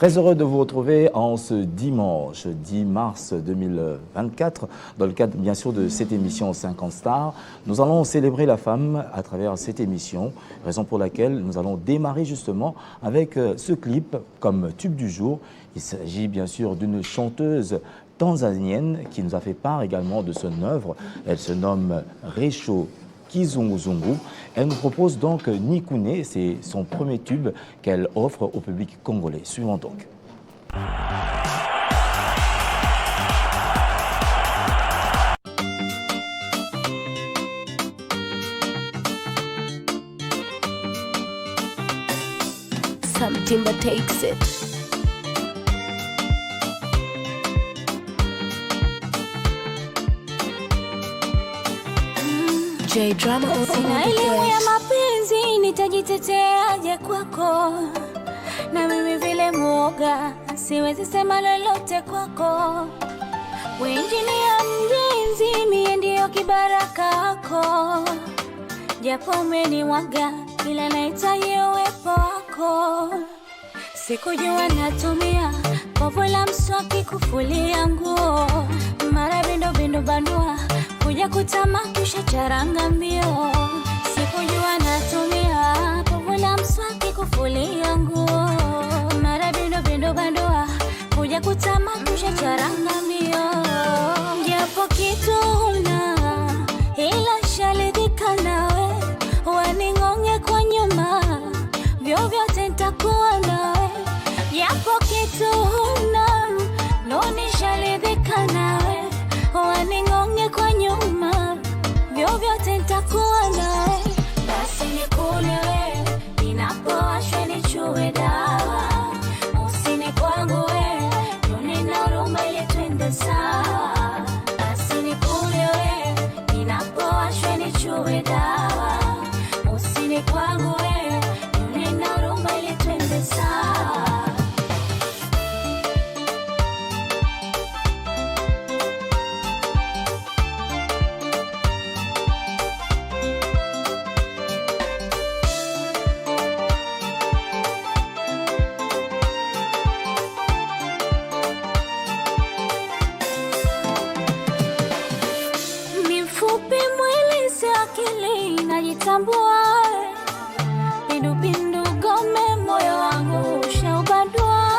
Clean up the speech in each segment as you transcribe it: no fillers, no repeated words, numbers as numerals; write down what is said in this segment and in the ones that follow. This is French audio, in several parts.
Très heureux de vous retrouver en ce dimanche 10 mars 2024. Dans le cadre, bien sûr, de cette émission 50 Stars, nous allons célébrer la femme à travers cette émission, raison pour laquelle nous allons démarrer justement avec ce clip comme tube du jour. Il s'agit bien sûr d'une chanteuse tanzanienne qui nous a fait part également de son œuvre. Elle se nomme Rachel Kizunguzungu. Elle nous propose donc Nikune, c'est son premier tube qu'elle offre au public congolais. Suivons donc. Something that takes it. J-Drama on sina elimu ya mapenzi, nitajiteteaje kwako? Na mimi vile mwoga, siwezi sema lolote kwako. Wenjini ya mjenzi, mie ndiyo kibaraka wako. Japo umeniwaga, ila nahitaji uwepo wako. Sikujua natumia povu la mswaki kufulia nguo. Mara bindo bandua kuja kutamakisha charanga mbio. Sikujua natumia povu la mswaki kufulia nguo. Mara bindo bandua kuja kutamakisha charanga mbio. Japo kitu huna ila sharidhika nawe, waning'onge kwa nyuma vyovyote nitakuwa nawe. Japo kitu huna nisharidhika nawe, waning'onge kwa nyuma vyovyote nitakuwa nawe. Basi nikune we, ninapowashwe nichue dawa. Usini kwangu we, nina huruma ili twende sawa. Basi nikune we, ninapowashwe nichue dawa. Usini kwangu we, nina huruma ili twende sawa. Najitambua pindu gome, moyo wangu ushaubadua.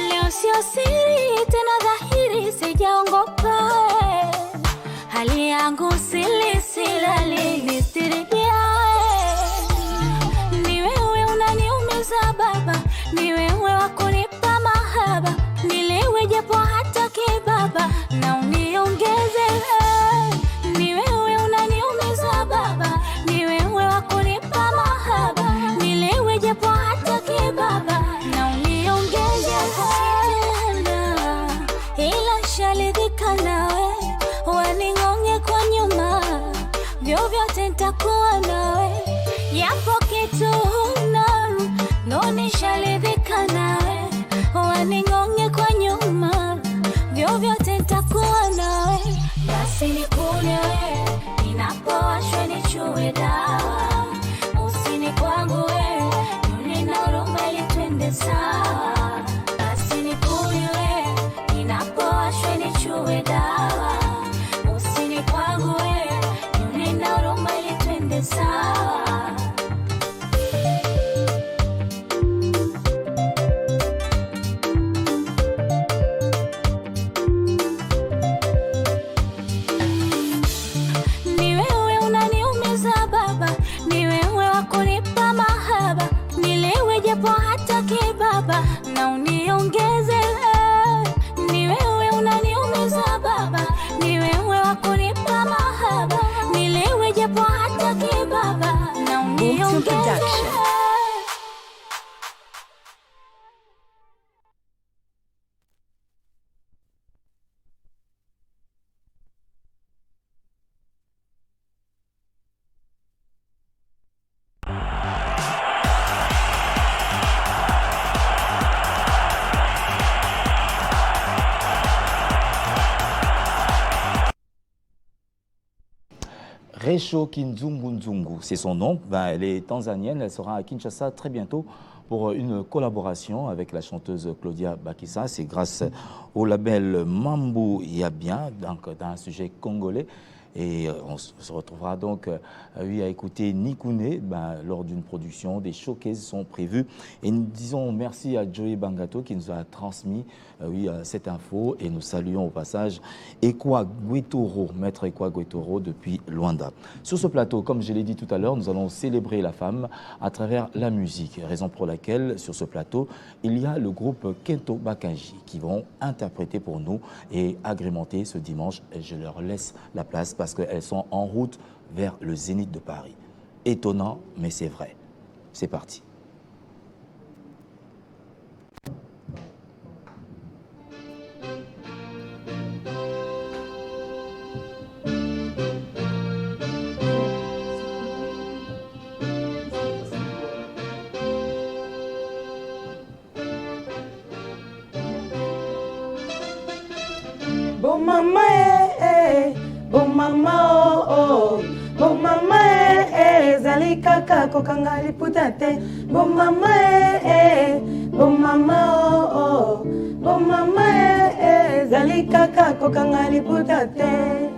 Leo sio siri tena dhahiri, sijaongopa. Hali yangu silali nistiribia. Ni wewe unaniumiza baba, ni wewe wakunipa mahaba. Nilewe japo hata kibaba na uniongeze. Ni wewe unaniumiza baba, ni wewe wakunipa mahaba. Nilewe japo hata kibaba na uniongeze. Ila sharidhika nawe, waning'onge kwa nyuma vyovyote nitakuwa nawe. Yapo kitu huna nisharidhika nawe, waning'onge kwa nyuma vyovyote nitakuwa nawe. Basi nikune we, ninapowashwe nichue dawa. Usini kwangu we, nina huruma ili twende sawa. Basi nikune we, ninapowashwe nichue dawa. Usini kwangu we, nina huruma ili twende sawa. Japo hata kibaba na uniongeze. Ni wewe unaniumiza baba, ni wewe wakunipa mahaba. Nilewe japo hata kibaba na uniongeze. Resho Kinzungu Nzungu, c'est son nom. Elle est tanzanienne, elle sera à Kinshasa très bientôt pour une collaboration avec la chanteuse Claudia Bakissa. C'est grâce au label Mambo Yabien, donc dans un sujet congolais. Et on se retrouvera donc à écouter Nikune lors d'une production. Des showcases sont prévus. Et nous disons merci à Joey Bangato qui nous a transmis cette info. Et nous saluons au passage Ekwa Guetoro, maître Ekwa Guetoro depuis Luanda. Sur ce plateau, comme je l'ai dit tout à l'heure, nous allons célébrer la femme à travers la musique. Raison pour laquelle, sur ce plateau, il y a le groupe Kento Bakanji qui vont interpréter pour nous et agrémenter ce dimanche. Et je leur laisse la place parce qu'elles sont en route vers le Zénith de Paris. Étonnant, mais c'est vrai. C'est parti. Bon maman, bon maman, oh, bon maman, zali kaka kokanga liputate. Bon maman, bon maman, oh, bon maman, zali kaka kokanga liputate.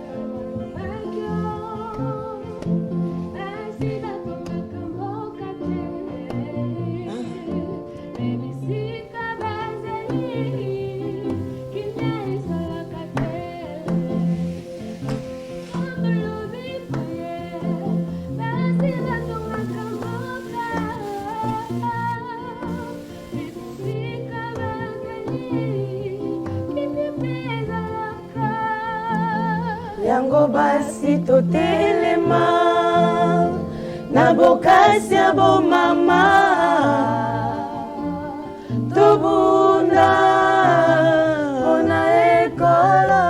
Yango basi totelema na bokasi ya bo mama tobunda ona ekolo.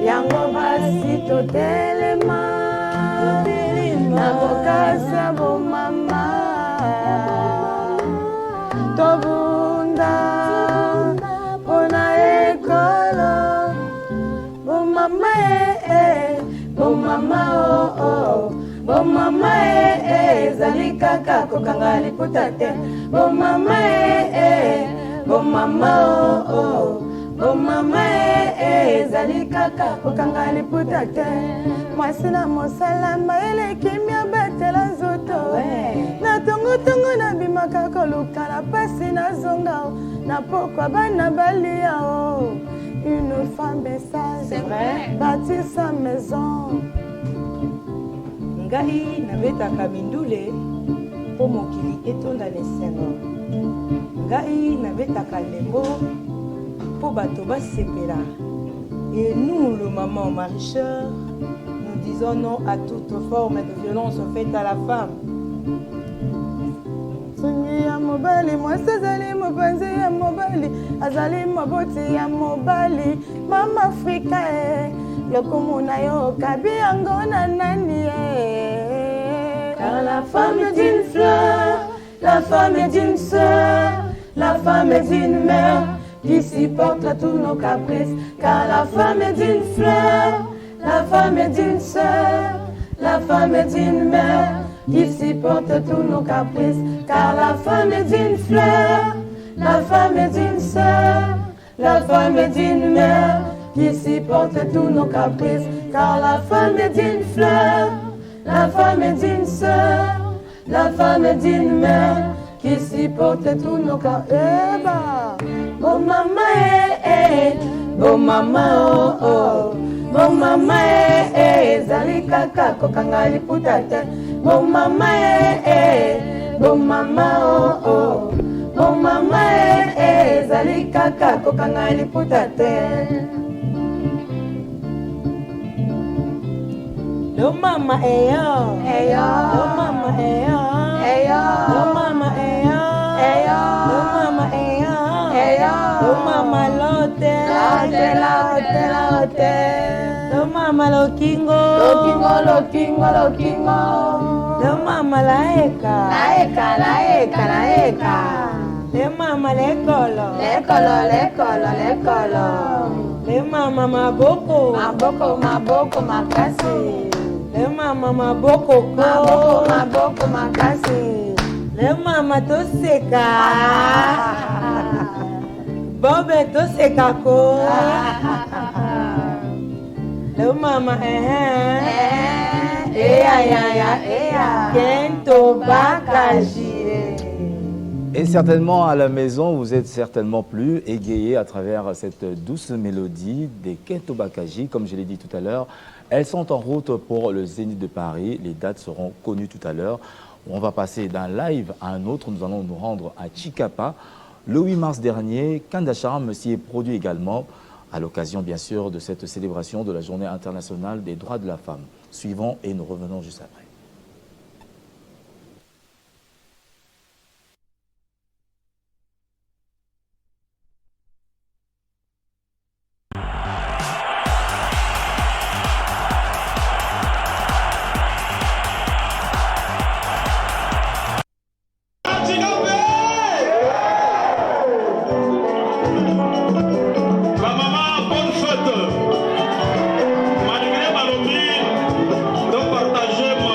Yango basi totelema na bokasi ya bo mama tobunda ona ekolo. Bon mama, oh oh, bon mama, zali kaka kokanga liputate. Bon mama, bon mama, oh oh, bon mama, zali kaka kokanga liputate. Mwasi na mosalamba ele kimia betela nzoto. Na tongo tongo na bimaka koluka na pasi na zonga na pokwa bana balia oh. Une femme sage, bâtir sa maison. Ngai nabeta kamindule po mokili etonda lesengo. Ngai nabeta kalembo po bato basepela. Et nous, le maman maricheur, nous disons non à toute forme de violence faite à la femme. Ya mobali mwasi azali mopanzi ya mobali azali maboti ya mobali mama Afrika lokumu na yo kabi yango na nani car la femme est une fleur, la femme est une sœur, la femme est une mère qui supporte tous nos caprices. Car la femme est une fleur, la femme est une sœur, la femme est une mère qui supporte tous nos caprices. Car la femme est une fleur, la femme est une sœur, la femme est une mère qui supporte tous nos caprices. Car la femme est une fleur, la femme est une sœur, la femme est une mère qui supporte tous nos caprices. Bon maman, bon maman, oh oh. Bon maman, zali kaka kokanga liputate. Bon maman, bon maman, oh oh. Bon maman, zali kaka kokanga liputate. Lo mama eyo, eyo. Lo mama eyo, eyo. Lo mama eyo, eyo. Lo mama eyo, eyo. Lo mama lote, lote, lote, lote. Lo mama lokingo, lokingo, lokingo, lokingo. Lo mama laeka, laeka, laeka, laeka. Le mama lekolo, lekolo, lekolo, lekolo. Le mama maboko maboko maboko makasi mama maboko maboko maboko makasi mama toseka bobe toseka ko mama kento bakaji. Et certainement à la maison, vous êtes certainement plus égayés à travers cette douce mélodie des Kento Bakaji. Comme je l'ai dit tout à l'heure, elles sont en route pour le Zénith de Paris. Les dates seront connues tout à l'heure. On va passer d'un live à un autre. Nous allons nous rendre à Chikapa. Le 8 mars dernier, Kandacharam s'y est produit également à l'occasion, bien sûr, de cette célébration de la Journée internationale des droits de la femme. Suivons et nous revenons juste après. Malgré ma lobby, de partager ma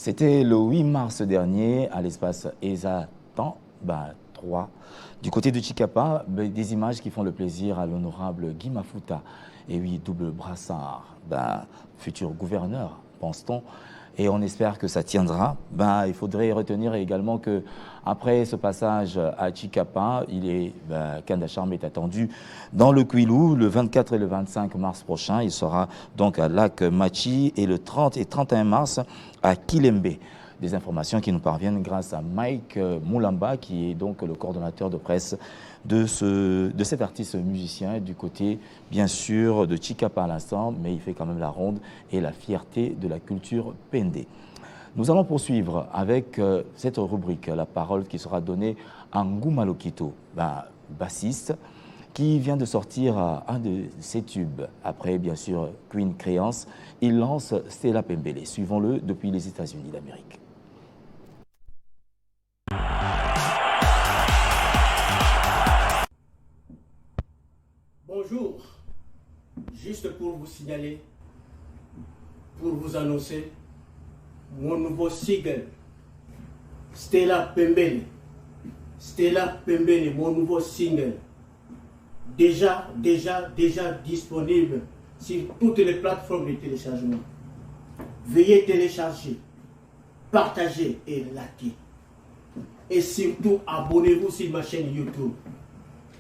C'était le 8 mars dernier à l'espace ESA 3. Du côté de Chikapa, des images qui font le plaisir à l'honorable Guy Mafuta. Et oui, double brassard, futur gouverneur, pense-t-on. Et on espère que ça tiendra. Il faudrait retenir également que après ce passage à Chikapa, Kandacharm est attendu dans le Kwilu le 24 et le 25 mars prochain. Il sera donc à Lac Machi et le 30 et 31 mars à Kilembe. Des informations qui nous parviennent grâce à Mike Moulamba, qui est donc le coordonnateur de presse de cet artiste musicien du côté, bien sûr, de Chikapa à l'instant, mais il fait quand même la ronde et la fierté de la culture Pende. Nous allons poursuivre avec cette rubrique, la parole qui sera donnée à Nguma Lokito, bassiste, qui vient de sortir un de ses tubes. Après, bien sûr, Queen Créance, il lance Stella Pembele. Suivons-le depuis les États-Unis d'Amérique. Bonjour, juste pour vous signaler, pour vous annoncer mon nouveau single, Stella Pembele. Stella Pembele, mon nouveau single, déjà disponible sur toutes les plateformes de téléchargement. Veuillez télécharger, partager et liker. Et surtout, abonnez-vous sur ma chaîne YouTube,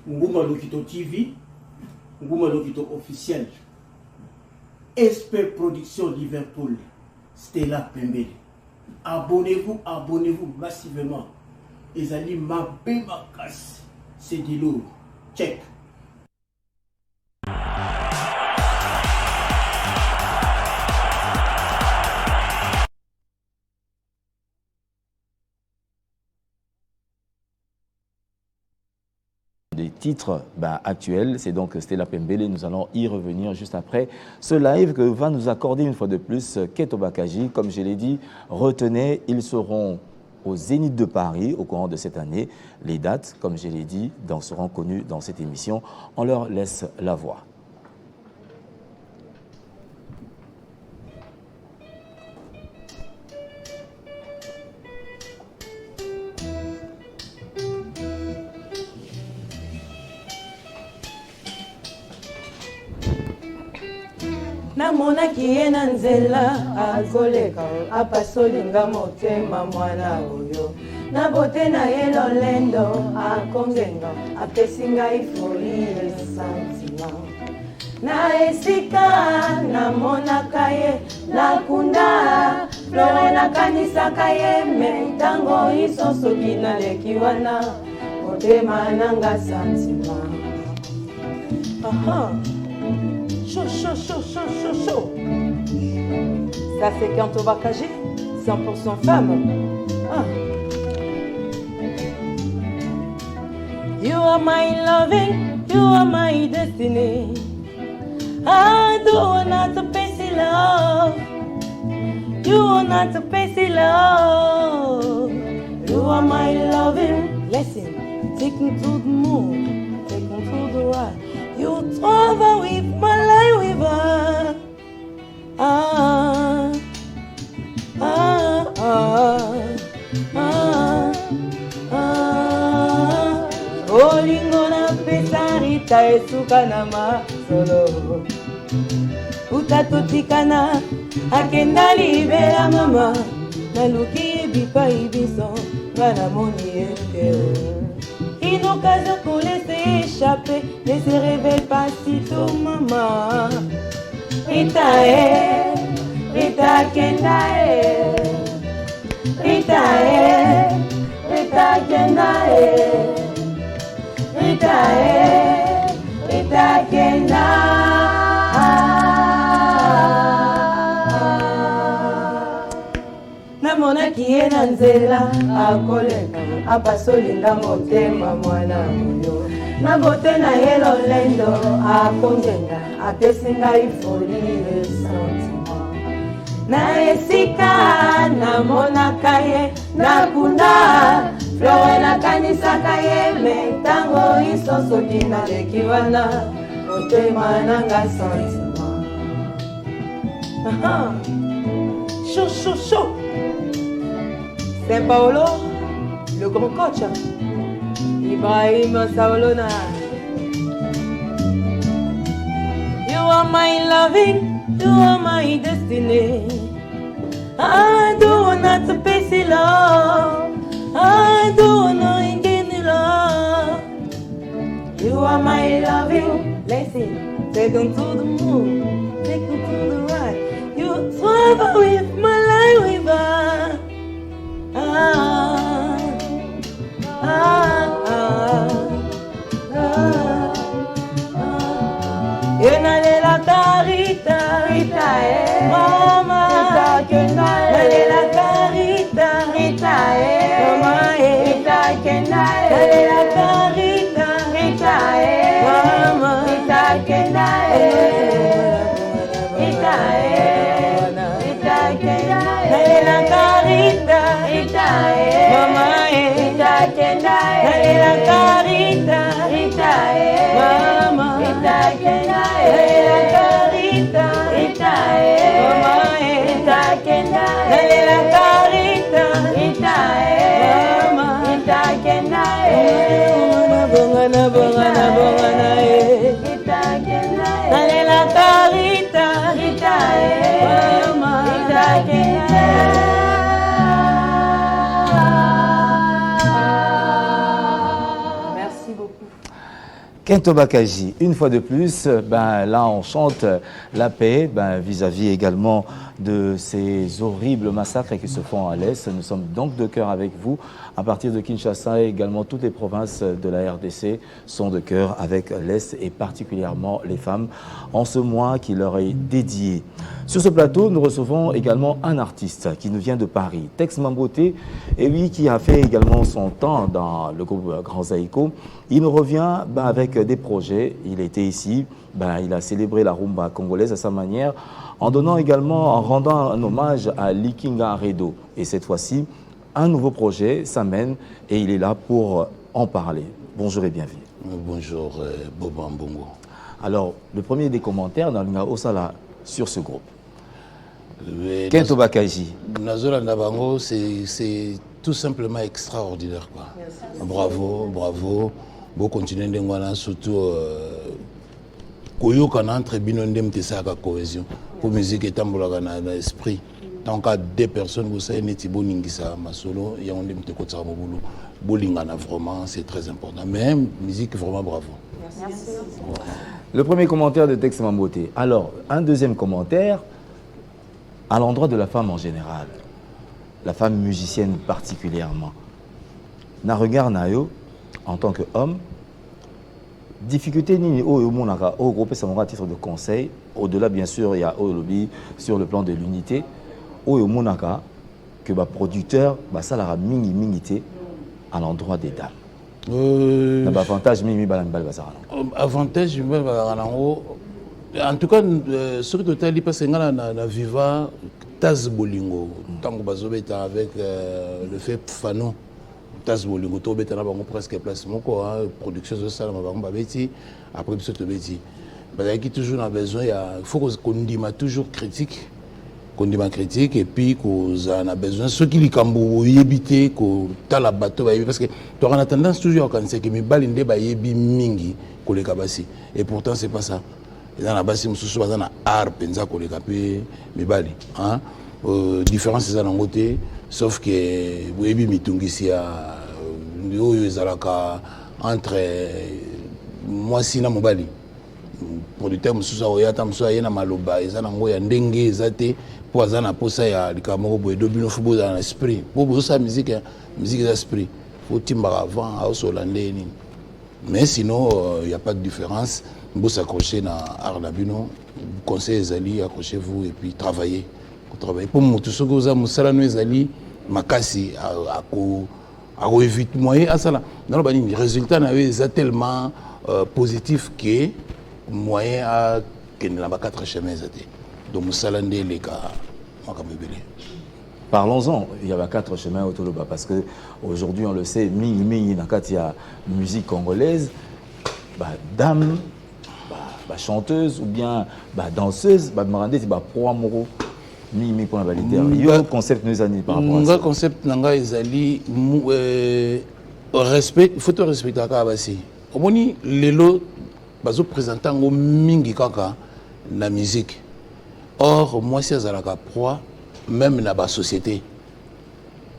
Nguma Lokito TV, Nguma Lokito officiel, SP Production Liverpool, Stella Pembele. Abonnez-vous massivement. Et allez ma casse, c'est du lourd. Check. Des titres actuels, c'est donc Stella Pembele. Nous allons y revenir juste après ce live que va nous accorder une fois de plus Keto Bakaji. Comme je l'ai dit, retenez, ils seront au Zénith de Paris au courant de cette année. Les dates, comme je l'ai dit, seront connues dans cette émission. On leur laisse la voix. namonaki ye na nzela akoleka apasolinga motema mwana oyo na bote na ye lolendo akongenga apesi ngai foli esantima na esika namonaka ye nakunda flore nakanisaka ye me ntango isosoki naleki wana motema nanga santima. Chaud. Ça c'est Keto Bakaji, 100% femme. You are my loving, you are my destiny. I do not to pay love. You are not to pay love. You are my loving. Listen, take me to the moon, take me to the right. You travel with my life river. Olingo na pesa rita esuka na masolo. Utatotikana akenda libela mama. Naluki bipai biso ngana moni eke. Une occasion pour laisser échapper, ne se réveille pas si tôt, maman. Rita Kenda Rita Kenda Rita Kenda. Namonaki ye na nzela akoleka apasolinga motema mwana oyo na bote na ye lolendo akongenga apesi ngai foli esantima na esika namonaka ye nakunda flore nakanisaka ye me ntango isosoki naleki wana motema nanga santima. Chaud. Saint Paolo, le grand coach. Ibrahim Saolona. You are my loving, you are my destiny. I don't want to face it love. I don't know again love. You are my loving. Listen, take them to the moon, take them to the right. You swap with my life with us. La carita, Rita, mama, Rita, la carita, Rita, mama, Rita, la carita, Rita, mama, Rita, Rita, la carita, Rita, mama, Rita, la carita, Rita, mama, Rita, Merci beaucoup. Kento Bakaji, une fois de plus, là on chante la paix vis-à-vis également de ces horribles massacres qui se font à l'Est. Nous sommes donc de cœur avec vous. À partir de Kinshasa, également toutes les provinces de la RDC sont de cœur avec l'Est et particulièrement les femmes en ce mois qui leur est dédié. Sur ce plateau, nous recevons également un artiste qui nous vient de Paris, Tex Mamboté, et lui qui a fait également son temps dans le groupe Grand Zaïko. Il nous revient avec des projets. Il était ici, il a célébré la rumba congolaise à sa manière, en donnant également, en rendant un hommage à Likinga Redo. Et cette fois-ci, un nouveau projet s'amène et il est là pour en parler. Bonjour et bienvenue. Bonjour, Boba Mbongo. Alors, le premier des commentaires dans l'Inga Osala sur ce groupe. Kento Bakaji. Nazola Nabango, c'est tout simplement extraordinaire, quoi. Bravo, bravo. Bon, continuez de voir surtout Koyo kana entre binondem tesaka cohésion. Pour musique et tambola na esprit. Tant qu'à deux personnes, vous savez, Netibo Ningisa, Masolo, et on aime te côté Mobulu. Bolingana, vraiment, c'est très important. Mais musique, vraiment bravo. Merci. Le premier commentaire de Tex Mamboté. Alors, un deuxième commentaire à l'endroit de la femme en général. La femme musicienne particulièrement. Na regard nayo, en tant qu'homme, difficulté ni au monaka au groupe Samora à titre de conseil. Au-delà, bien sûr, il y a au lobby sur le plan de l'unité. Au monaka que producteur, ça la mingité à l'endroit des dames. Avantage avantage en tout cas sur total parce que na viva Taz Bolingo tango bazobeta avec le fait Fano Taz Bolingo to beta na bango presque place moko production de ça na bango babeti après biso to beti qui toujours a besoin il faut qu'on dima toujours critique et puis qu'on a besoin ceux qui les cambo yebité ko tala bateau parce que tu as tendance toujours à penser que mes balinde ba yebi mingi ko le kabasi et pourtant c'est pas ça dans la base mususu bazana art penza ko le kapé mes bali différence c'est dans côté sauf que yebi mitungisi ya oyo ezalaka entre moi sina mobali producteur mususu oyata mususu ayena maloba ezana ngo ya ndenge ezate pour azana posa ya likamoko boye dobino fubo dans l'esprit pour ça musique d'esprit faut timba avant au solandé mais sinon il y a pas de différence vous s'accrocher dans art labino conseil ezali accrochez-vous et puis travailler pour mutu soko za musala no ezali makasi à évite moyen à ça là dans le résultat na eza tellement positif que moyen à que na ba quatre chemins ezate donc musala ndé les cas makamebele. Parlons-en, il y avait 4 chemins autour de bas parce que aujourd'hui on le sait, mingi dans il y a musique congolaise, dame, chanteuse ou bien danseuse, marandé c'est pro amoureux. mi pour la validité. Yo concept nous années par rapport à ça. Concept nanga ezali respect, il faut te respecter à Kabasi. Au moni lelo bazo présentant ngo mingi kaka na musique. Or moi si azalaka proie même na ba société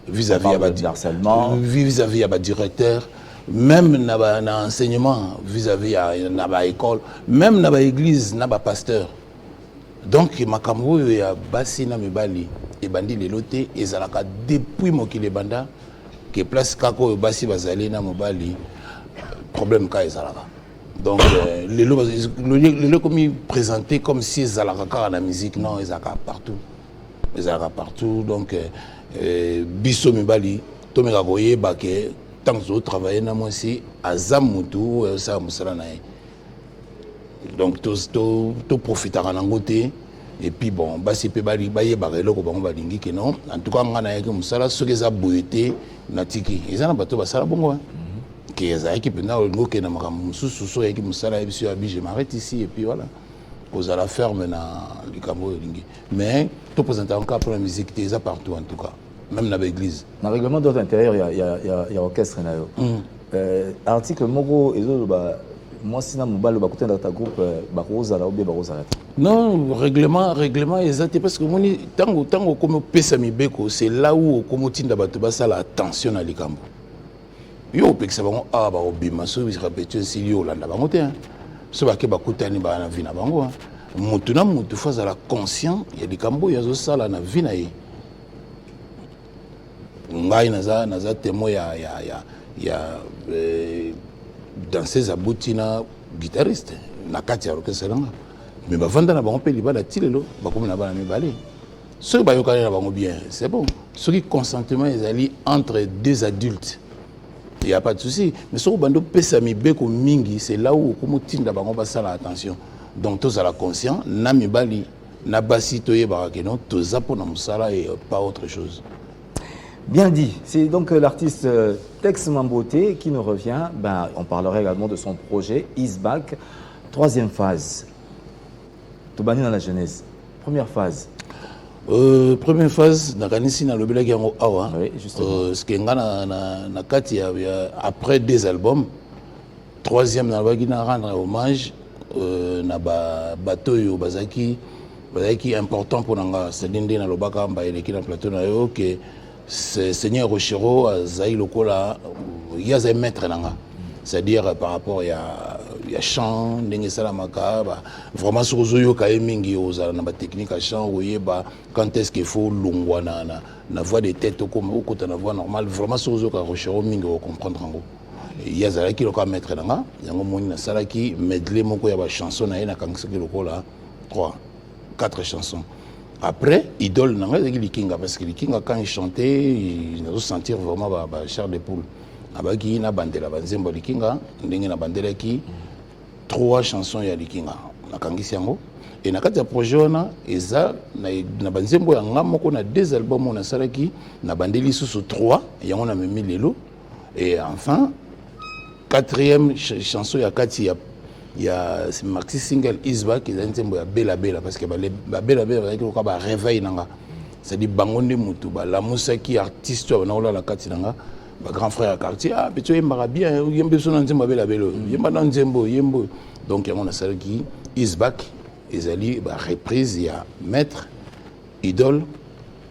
vis-à-vis de harcèlement, vis-à-vis à ba directeur, même na enseignement vis-à-vis na ba école, même na ba église, na ba pasteur. Donc makambo ya basi na mibali e bandi lelote ezalaka depuis mokili banda que place kako basi bazali na mobali problème ka ezalaka. Donc le comme présenté comme si ezalaka na musique, non, ezalaka partout. Ezalaka partout. Donc biso mibali to meka koyeba ke tant que travailler na moi si azamutu ça musala na. Donc tout profitera en côté et puis bon basi pe bali baye barelo ko bango balingi ke non en tout cas ngana yake musala soki za boyete na tiki ezana bato basala bongo que za yake pe na ngo ke na makambo mususu so yake musala biso ya bi je m'arrête ici et puis voilà aux à la ferme na likambo lingi mais tout présenter encore pour la musique c'est partout en tout cas même dans l'église dans le règlement d'ordre intérieur il y a orchestre na yo article moko ezo ba moi si na mobile ba kutenda ta groupe ba roza la obé ba roza la non règlement exact parce que moni tango comme pesa mibeko c'est là où comme tinda bato ba sala attention na likambo yo pekisa bango ba obima so bi répéter si yo landa bango te so ba ke ba kutani ba na vina bango mutu na mutu faza la conscient ya likambo ya zo sala na vina ye ngai naza témoin ya danseuse abutina guitariste na kati ya orchestre nanga mais bavanda na bango pe libala tilelo bakomi na bana mibale soki bayokani na bango bien c'est bon soki consentement ezali entre deux adultes il y a pas de souci mais soki bando pesa mibeko mingi c'est là où okomotinda bango basala attention donc tozala conscient na mibali na basi toyebaka ke non toza mpona mosala et pas autre chose. Bien dit. C'est donc l'artiste Tex Mamboté qui nous revient. Ben, on parlera également de son projet Is Back, troisième phase. Tobani dans la jeunesse. Première phase. Première phase, nakanisi na lobela ki yango awa. Oui, justement. Ce qui na kati après deux albums. Troisième na baki na rendre hommage na bato yo bazaki important pour nanga. C'est-à-dire na lobaka mba eleki na plateau na yo que Seigneur Rochero Zaï Lokola, il y a un maître nanga. C'est-à-dire par rapport à chant, n'engue salamaka, vraiment sur zoyo kaemingi oza na ba technique à chant, voyez quand est-ce qu'il faut longwa na voix de tête comme au côté na voix normale, vraiment sur zoyo ka Rochero mingi o comprendre ngo. Il y a zala ki loka maître nanga, yango moni na sala ki medley moko ya ba chanson na ina kangisa ki lokola 4 chansons. Après, idole, parce que Likinga, quand il chantait, il nous sentir vraiment chair de poule. Abaki, il a bandé la banzembo Likinga, il a bandé la qui 3 chansons ya Likinga. Na kangisi yango. Et na kati ya projet wana, eza na banzembo ya ngamoko na 2 albums na salaki, na bandé li sous 3, yango na memi lelo. Et enfin, 4e chanson ya kati il y a ce maxi single Isba qui est un thème bella bella parce que bella bella avec le réveil nanga c'est dit bangonde mutu la musaki artiste on a la kati nanga grand frère quartier ah petit yemba bien yembe so na nzembo bella bella yemba na nzembo yembo donc il y a mon asal qui Isba ezali reprise il y a maître idole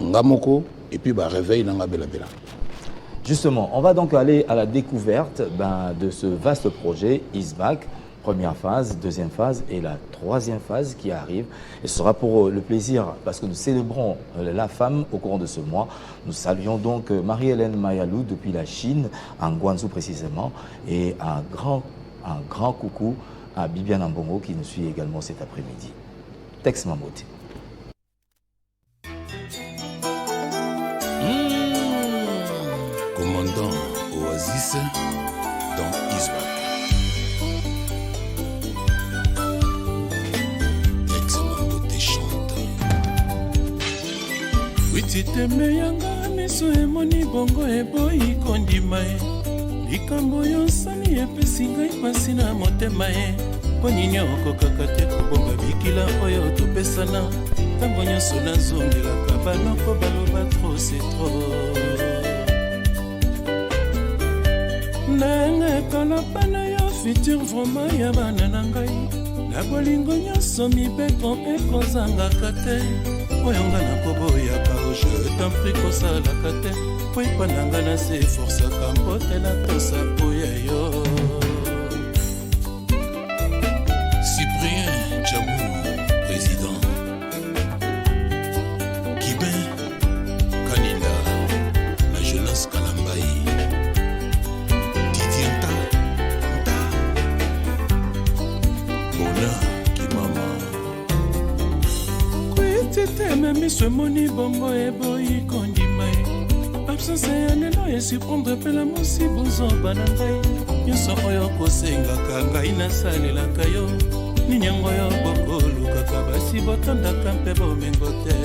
ngamoko et puis réveil nanga bella bella. Justement, on va donc aller à la découverte de ce vaste projet Is Back. Première phase, deuxième phase et la troisième phase qui arrive. Et ce sera pour le plaisir, parce que nous célébrons la femme au courant de ce mois. Nous saluons donc Marie-Hélène Mayalou depuis la Chine, en Guangzhou précisément, et un grand coucou à Bibiane Mbongo qui nous suit également cet après-midi. Tex Mamboté. Commandant Oasis dans Is Back. Wititeme yanga miso emoni bongo eboyi kondima e likambo yosani epesi ngai pasi na motema e po nini okokaka te kobonga mikila oyo topesana ntango nyonso nazongelaka banoko baloba tro c'est trop nanga koloba na yo futur vraiment ya bana na ngai na bolingo nyonso mibeko ekozangaka te oyo nga nakoboyaka je tampri kosalaka te po epananga na se eforsaka mbotela tosa oya yo Cyprien Djamou, président Kibin Kaninda, la jeunesse Kalambaï Didier Nta Bona Kimama Kuitite miso moni bongo eboyi kondimai absence ya lelo esiprendre mpe la mosibo zoba na ngai nyonso oyo kosengaka ngai nasalelaka yo ninyango yo bokolukaka basi botondaka mpe bomengo te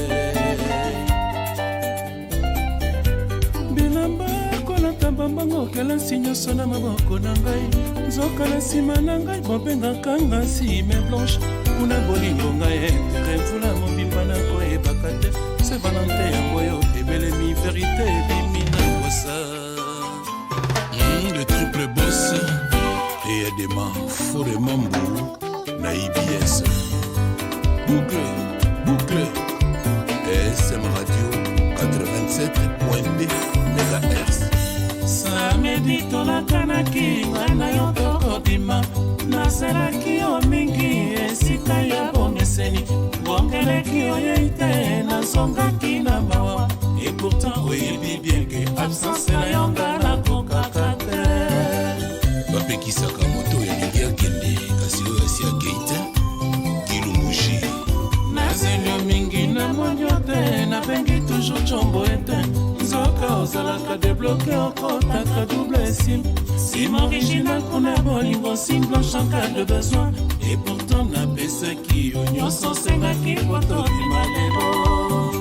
bilamba kolata bambango kelasi nyonso na maboko na ngai nzoka na nsima na ngai bobengaka nga sime blanche kuna bolingo ngai etere mvula mobimba na koyebaka te se valante yango yo ebelemi verité ebimi na kosa le triple boss et Edema Fore Mambo na IBS Boucle SM Radio 87.2 MHz Samedi tolakanaki ngai na yo tokodima naselaki yo mingi esika ya bomeseni bongeleki oyei te nazongaki na mawa et pourtant oyebi bien ke absence na yo nga nakokaka te bapekisaka moto elingi akende kasi oyo asi akei te kilumushi nazelio mingi na monio te nabengi toujours combo ete nzoka ozalaka debloke okotaka double sim sim original kuna bolingo sim blanche en cas de besoin et pourtant napesaki yo nyonso osengaki kotokima lelo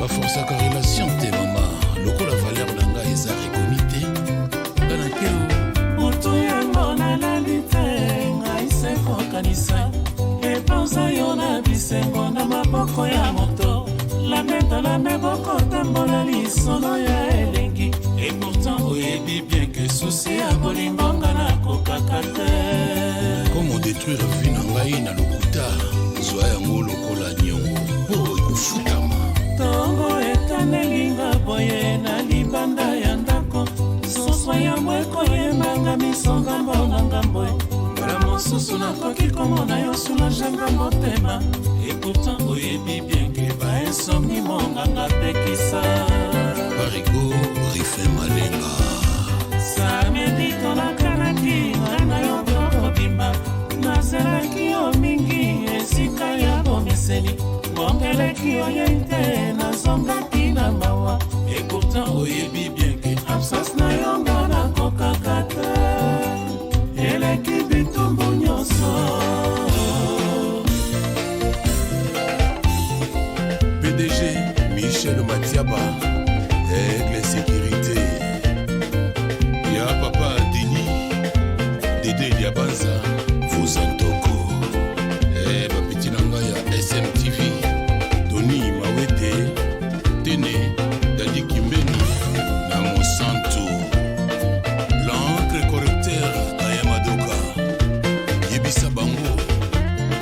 baforsaka relation te mama lokola valeur na ngai eza rekomi te ngana keo moto yango nalali te ngai se kokanisa epanza yo na bisengo na maboko ya moto lameta la meboko tambola lisono ya elengi et pourtant oyebi bien que souci ya bolingo nga nakokaka te komo détruire vi na ngai na lokuta zwa yango lokola nyongo po ekofutama tongo etanelinga boye na libanda ya ndako soswa yango ekoyembanga misonga mbona ngambo mbala mosusu nakoki komona yo sulanganga motema et pourtant oyebi bien ke bainsomi monganga pekisa barigo rife malenga samedi tolakanaki ngana yo tokobima nazelaki yo mingi esika ya bomeseni bongeleki oyei te nazongaki na mawa et pourtant oyebi bien ke absence na yo nga nakokaka te eleki bitumbu nyonso PDG Michel Matiaba Aigle Sécurité ya papa Denis Dédé Diabanza Fosantoko bapeti na ngai ya SMTV Tony Mawete Tene Dadi Kimbeni na Monsanto l'encre correcteur Kayamadoka yebisa bango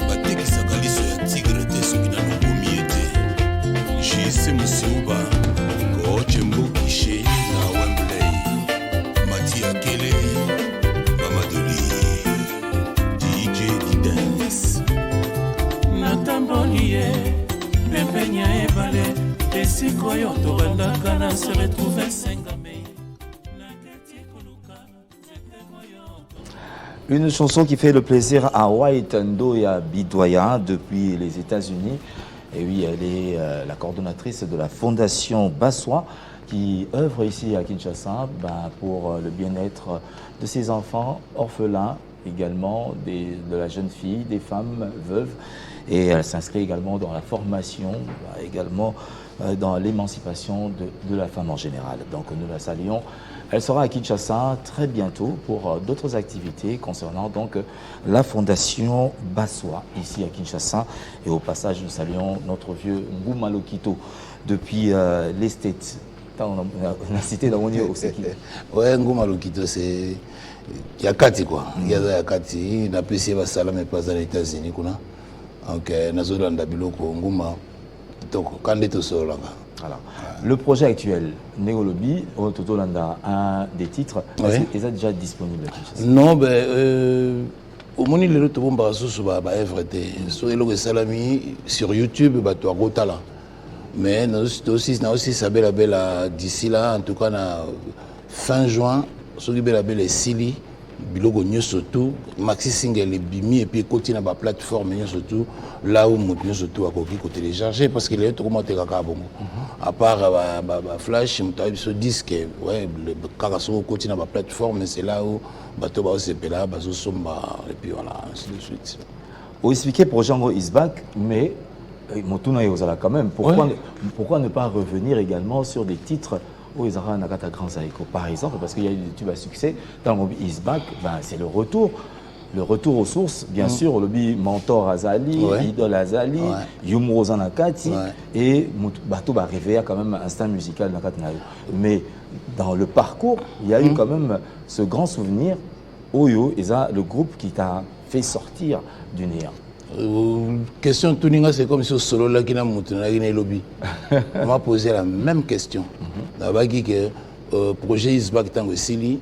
batekisaka liso ya tigre te soki na lobomi ete jise musiuba koche mbokishe na Wembley Mati Akele Mamadoli DJ Didens natamboli ye pepenya ebale esiko yo torendaka na se retrouve sengame naketi koluka Une chanson qui fait le plaisir à White Ndoya Bidoya depuis les États-Unis. Et oui, elle est la coordonnatrice de la Fondation Bassois qui œuvre ici à Kinshasa pour le bien-être de ses enfants orphelins, également de la jeune fille, des femmes veuves. Et elle s'inscrit également dans la formation, également dans l'émancipation de la femme en général. Donc nous la saluons. Elle sera à Kinshasa très bientôt pour d'autres activités concernant donc la fondation Baswa ici à Kinshasa. Et au passage, nous saluons notre vieux Ngouma Lokito depuis les States. On a cité dans mon lieu aussi. Ouais, Ngouma Lokito, c'est Yakati quoi. Yakati, on a apprécié Basala, mais pas dans les États-Unis. Donc, nous avons Biloko Ngouma. Donc, quand on est au sol, voilà. Le projet actuel, Negolobi, Ototolanda, un des titres, est-ce déjà disponible? Non, au moment où les autres vont sur YouTube, tu as Rotala. Mais nous aussi saber la belle d'ici là, en tout cas, fin juin, ce qui est la belle Sili, Bilogo surtout, Maxi Single et Bimi, et puis côté la plateforme surtout, là où nous surtout à télécharger, parce qu'il est trop monté à à part Flash, ce disque, ouais, le Karaso côté la plateforme, c'est là où bateau va se péler, bateau somba, et puis voilà, ainsi de suite. Vous expliquez pour Django Isbak, mais Montuna et Ozala quand même, pourquoi ne pas revenir également sur des titres où ils auront un Nagata Grand Saïko, par exemple, parce qu'il y a eu des tubes à succès, dans le lobby Isbak, c'est le retour aux sources, bien sûr, le lobby Mentor Azali, Idol Azali, Yumo Zanakati, et Bato va arriver à quand même un style musical Nakatnayo. Mais dans le parcours, il y a eu quand même ce grand souvenir, Oyo, et ça, le groupe qui t'a fait sortir du néant. Question Tuninga, c'est comme si solo là qui n'a monté lobby. On m'a posé la même question. D'abord que projet Isbak Tango Sili,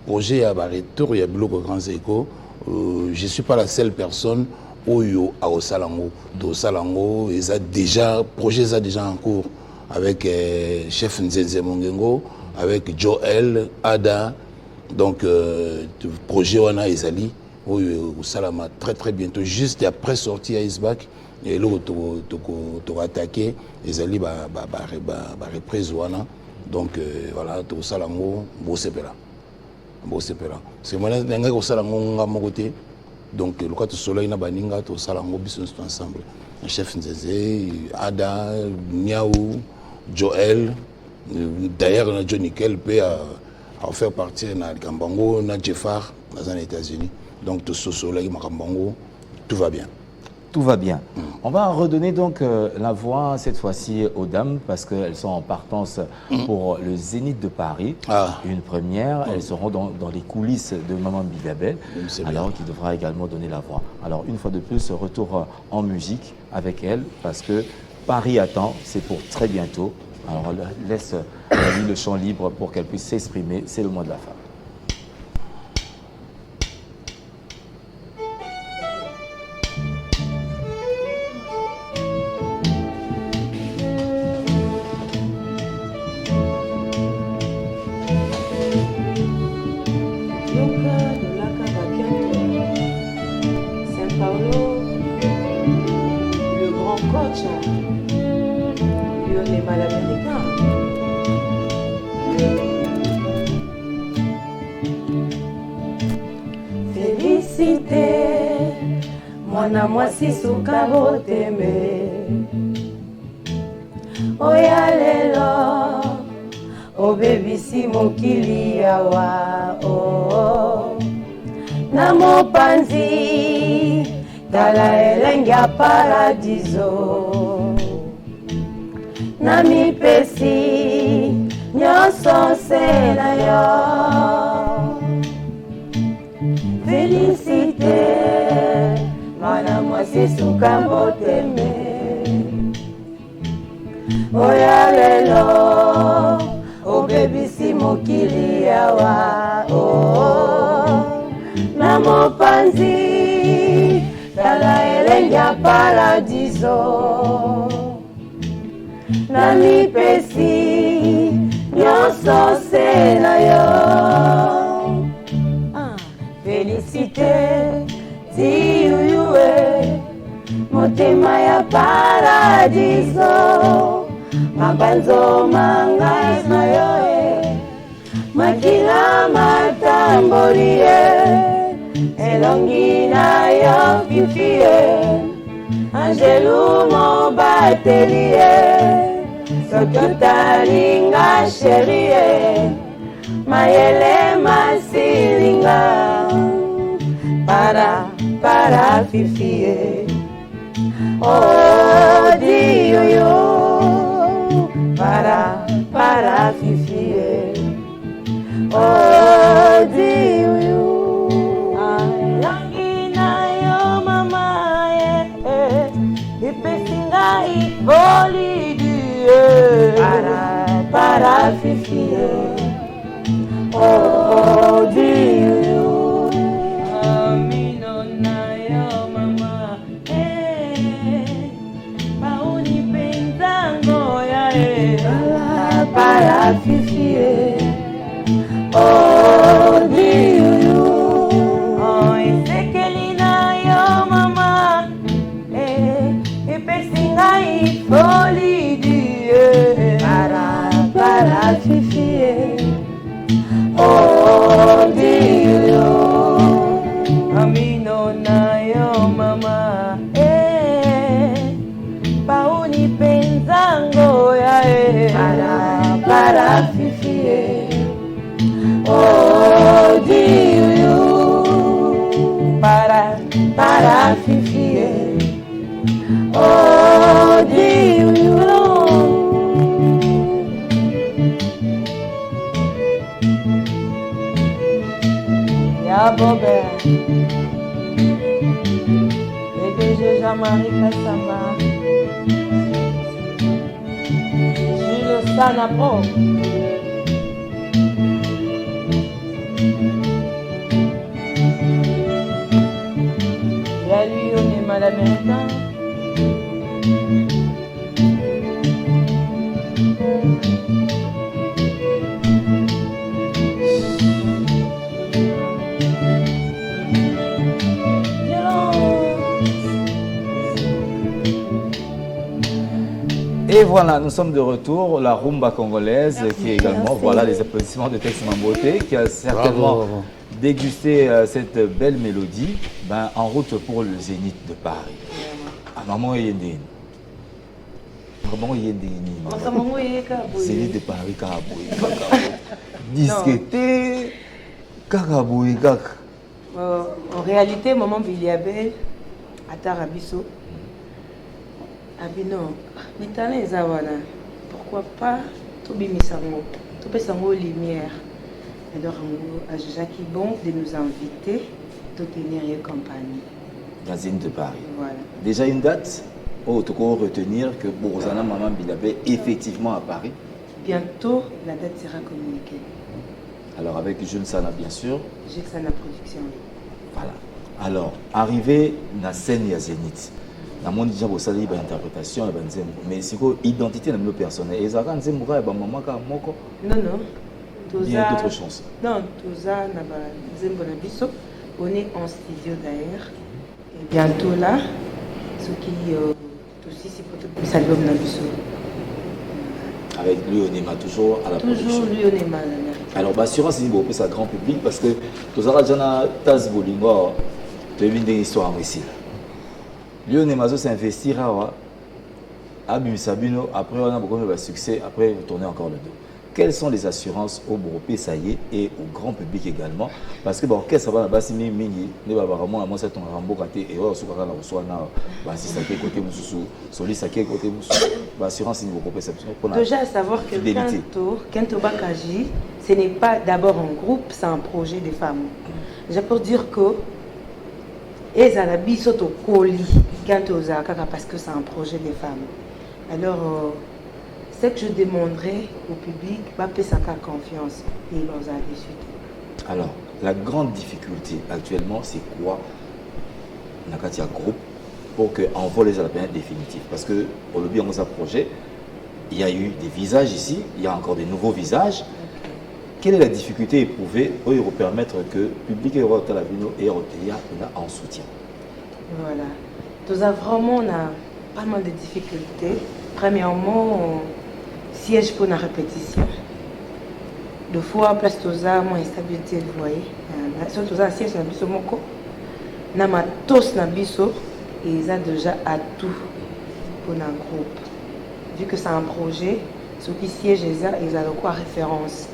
projet à retour, il y a Bloco Grand Seiko. Je suis pas la seule personne où à Osalango, Osalango, projet ça déjà en cours avec chef Nzenze Mongengo, avec Joel, Ada, donc projet Wana Ezali. Oui, Salama très très bientôt, juste après sortie à Isbak, et là tu attaqué, les alliés va reprise Wana, donc voilà, tu Salango, Bossepela. C'est moi qui au Salango à mon côté, donc le cas de soleil na baninga, tu Salango business ensemble. Un chef Nzeze, Ada, Niaou, Joel, d'ailleurs Johnny Kel peut faire partir na Kambango, na Jeffar, dans les États-Unis. Donc, tout ce soleil, tout va bien. Tout va bien. On va redonner donc la voix cette fois-ci aux dames parce qu'elles sont en partance pour le Zénith de Paris. Une première. Elles seront dans les coulisses de Maman Bigabel, alors qui devra également donner la voix. Alors, une fois de plus, retour en musique avec elles parce que Paris attend, c'est pour très bientôt. Alors, on laisse le champ libre pour qu'elles puissent s'exprimer. C'est le mois de la femme. Mwana mwasi suka boteme oya lelo obebisi mokili awa na mopanzi tala elenge ya paradiso na mipesi nyonso se na yo Félicité Mwana mwasi suka mboteme oya lelo obebisi mokili awa na mopanzi tala elenge ya paradiso na mipesi nyonso se na yo Félicité Ziyuyue motema ya paradiso mabanzo mangai na yo makila matamborie elongi na yo fifie angelu mo baterie soki otalinga sherie mayele masilinga para fifie odi yoyo para fifie odi yoyo alangi na yo mama ipesinga ivolidie para fifie odi yoyo amino na yo mama pauni penzango ya para fifie odi yoyo isekeli na yo mama ipesinga ifolidie para fifie odi yoyo amino na yo mama pauni penzango ya para fifie odi yoyo para fifie odi yoyo ya Bobert PDG Jean-Marie Kassamba Jules Sanapro ya lui on est mal américain Et voilà, nous sommes de retour, la rumba congolaise qui est également, voilà les applaudissements de Tex Mamboté qui a certainement dégusté cette belle mélodie en route pour le Zénith de Paris. Maman Yendine. Maman Yendine. Zénith de Paris, Karaboui. Disqueté, Karaboui, en réalité, maman Biliabel, à Tarabiso. Abino, maintenant les awana, pourquoi pas tout bimisango, tout pesango lumière. Alors à Jacques Bon de nous inviter, de tenir une compagnie. Dans Zénith de Paris. Voilà. Déjà une date où tu peux retenir que Bourozana Maman Bilabé effectivement à Paris. Bientôt la date sera communiquée. Alors avec Jules Sana bien sûr. Jules Sana Production. Voilà. Alors arrivé dans la scène ya Zénith. Dans mon déjà vous savez une interprétation mais c'est quoi identité dans le personnel et ça quand c'est moi maman ka moko non il y a d'autres chances non toza na ba zembo na biso on est en studio d'ailleurs et bientôt là ce qui aussi c'est pour tout l'album na biso avec Lyonema toujours à la production toujours Lyonema alors assurance c'est pour ça grand public parce que toza jana tas bolingo de une histoire ici Lionel Mazo s'investir à Sabino, après on a beaucoup de succès, après vous tournez encore le dos. Quelles sont les assurances au Boropé, ça y est, et au grand public également? Parce que bon, qu'est-ce que ça va là-bas, si mingi, ne va pas vraiment, moi c'est ton rambo côté, et on se voit là, on soit là, si ça qui est côté Moussou, Soli ça qui est côté Moussou, assurance il faut perception. Déjà à savoir que Kento Bakaji, ce n'est pas d'abord un groupe, c'est un projet des femmes. J'ai pour dire que et Zalabi soto koli quand aux parce que c'est un projet des femmes. Alors ce que je demanderais au public, pas sa confiance et ils vont aller suite. Alors la grande difficulté actuellement c'est quoi Nakatia groupe pour que envoie les alpins définitifs parce que au lobby on a un projet, il y a eu des visages ici, il y a encore des nouveaux visages. Quelle est la difficulté éprouvée pour permettre que le public européen la ville et européen en soutien? Voilà. Nous avons vraiment pas mal de difficultés. Premièrement, siège pour la répétition. Deux fois, place toza, moins instabilité, vous voyez. Sur toza, siège na biso moko. Na matos na biso, et ils ont déjà à tout pour un groupe. Vu que c'est un projet, soki siège ezala kwa référence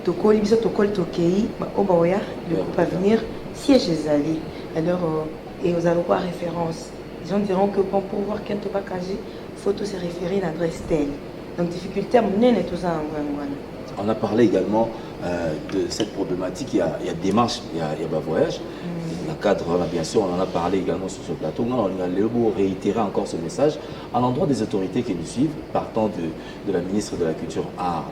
tokoli biso tokoli tokei oyo baoya le groupe à venir siège ezali alors et ezala kwa référence les gens diront que pour voir Kento Bakaji faut se référer à l'adresse telle donc difficulté monene toza ngwana. On a parlé également de cette problématique, il y a démarche, il y a voyage. Le cadre, bien sûr, on en a parlé également sur ce plateau. On a réitéré encore ce message à l'endroit des autorités qui nous suivent, partant de la ministre de la Culture, Art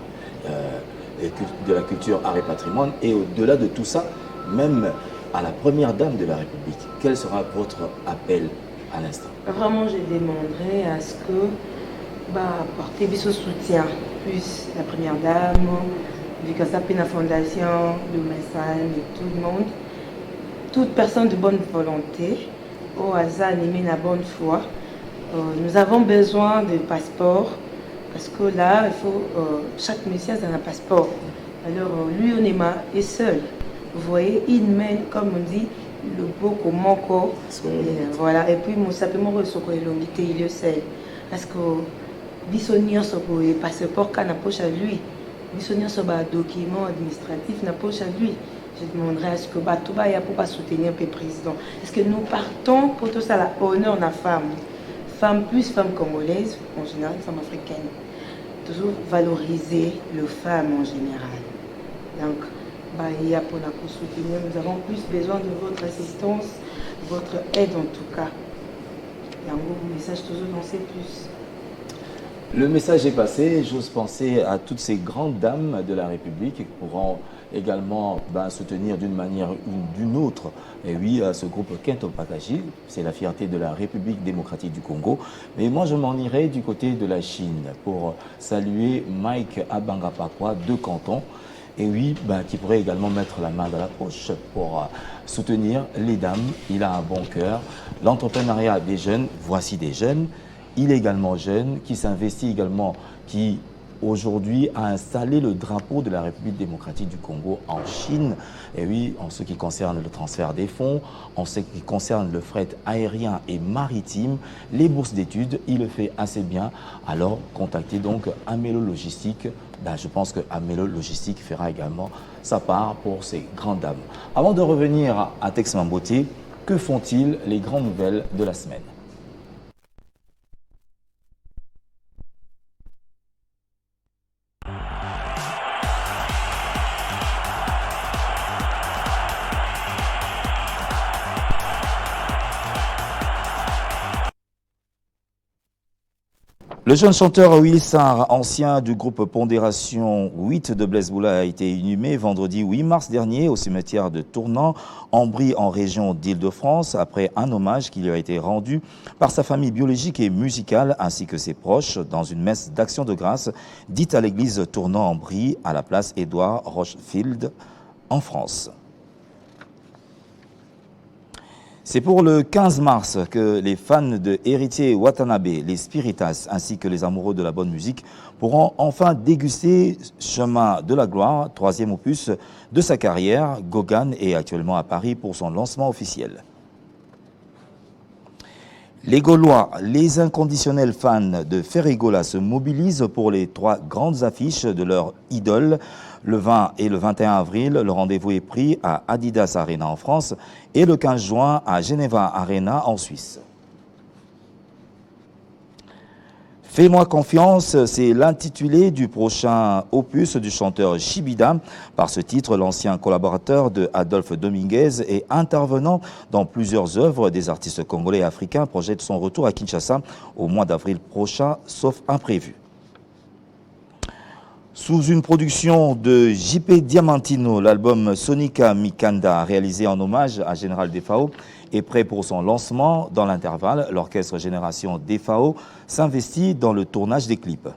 et Patrimoine, et au-delà de tout ça, même à la première dame de la République. Quel sera votre appel à l'instant? Vraiment, je demanderai à ce que apporter ce soutien, plus la première dame, vu que ça la fondation, le message de tout le monde, toute personne de bonne volonté, au hasard animé la bonne foi. Nous avons besoin de passeport parce que là, il faut chaque messias a un passeport. Alors lui, on est seul. Vous voyez, il mène, comme on dit, le beau comme mon corps. Voilà. Et puis, mon simplement il est seul. Parce que bisonnier sur le passeport quand poche à lui, bisonnier sur le document administratif na poche à lui. Je demanderai à ce que tout va pour pas soutenir le président. Est-ce que nous partons pour tout ça l'honneur de la femme, plus femme congolaise en général, femme africaine, toujours valoriser le femme en général. Donc il y a pour nous soutenir, nous avons plus besoin de votre assistance, votre aide en tout cas. Et en gros, le message toujours lancer plus. Le message est passé, j'ose penser à toutes ces grandes dames de la République qui pourront également soutenir d'une manière ou d'une autre. Et oui, ce groupe Kento Bakaji, c'est la fierté de la République démocratique du Congo. Mais moi, je m'en irai du côté de la Chine pour saluer Mike Abangapakwa de Canton. Et oui, qui pourrait également mettre la main dans la poche pour soutenir les dames. Il a un bon cœur. L'entrepreneuriat des jeunes, voici des jeunes. Il est également jeune, qui s'investit également, qui aujourd'hui a installé le drapeau de la République démocratique du Congo en Chine. Et oui, en ce qui concerne le transfert des fonds, en ce qui concerne le fret aérien et maritime, les bourses d'études, il le fait assez bien. Alors, contactez donc Amelo Logistique. Je pense que Amelo Logistique fera également sa part pour ces grandes dames. Avant de revenir à Tex Mamboté, que font-ils les grandes nouvelles de la semaine? Le jeune chanteur Will Sarr, ancien du groupe Pondération 8 de Blaise Boula, a été inhumé vendredi 8 mars dernier au cimetière de Tournant, en Brie, en région d'Île-de-France, après un hommage qui lui a été rendu par sa famille biologique et musicale ainsi que ses proches dans une messe d'action de grâce dite à l'église Tournant en Brie à la place Édouard Rochefield en France. C'est pour le 15 mars que les fans de Héritier Watanabe, les Spiritas ainsi que les amoureux de la bonne musique pourront enfin déguster Chemin de la Gloire, troisième opus de sa carrière. Gauguin est actuellement à Paris pour son lancement officiel. Les Gaulois, les inconditionnels fans de Ferrigola se mobilisent pour les 3 grandes affiches de leur idole. Le 20 et le 21 avril, le rendez-vous est pris à Adidas Arena en France et le 15 juin à Geneva Arena en Suisse. Fais-moi confiance, c'est l'intitulé du prochain opus du chanteur Chibida. Par ce titre, l'ancien collaborateur de Adolphe Dominguez et intervenant dans plusieurs œuvres des artistes congolais et africains projette son retour à Kinshasa au mois d'avril prochain, sauf imprévu. Sous une production de JP Diamantino, l'album Sonica Mikanda, réalisé en hommage à Général Defao, est prêt pour son lancement. Dans l'intervalle, l'orchestre Génération Defao s'investit dans le tournage des clips.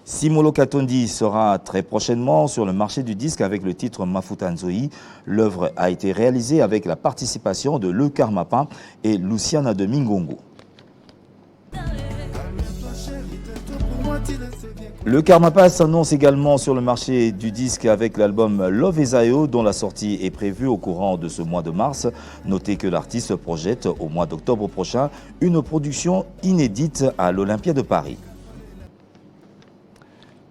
Simolo Katondi sera très prochainement sur le marché du disque avec le titre Mafuta Nzoi. L'œuvre a été réalisée avec la participation de Le Karmapa et Luciana de Mingongo. Le Karmapa s'annonce également sur le marché du disque avec l'album Love Esayo dont la sortie est prévue au courant de ce mois de mars. Notez que l'artiste projette au mois d'octobre prochain une production inédite à l'Olympia de Paris.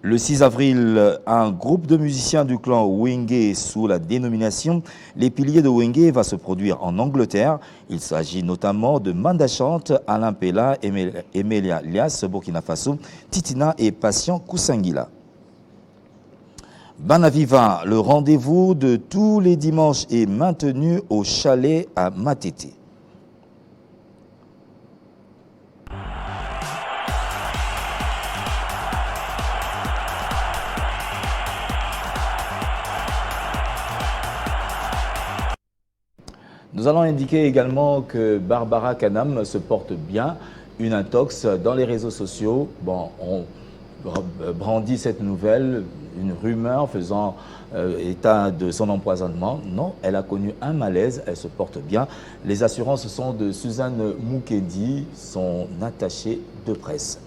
Le 6 avril, un groupe de musiciens du clan Wenge sous la dénomination Les Piliers de Wenge va se produire en Angleterre. Il s'agit notamment de Manda Chante, Alain Pella, Emelia Lias, Burkina Faso, Titina et Patient Kousangila. Banaviva, le rendez-vous de tous les dimanches est maintenu au chalet à Matete. Nous allons indiquer également que Barbara Kanam se porte bien, une intox dans les réseaux sociaux. Bon, on brandit cette nouvelle, une rumeur faisant état de son empoisonnement. Non, elle a connu un malaise, elle se porte bien. Les assurances sont de Suzanne Moukendi, son attachée de presse.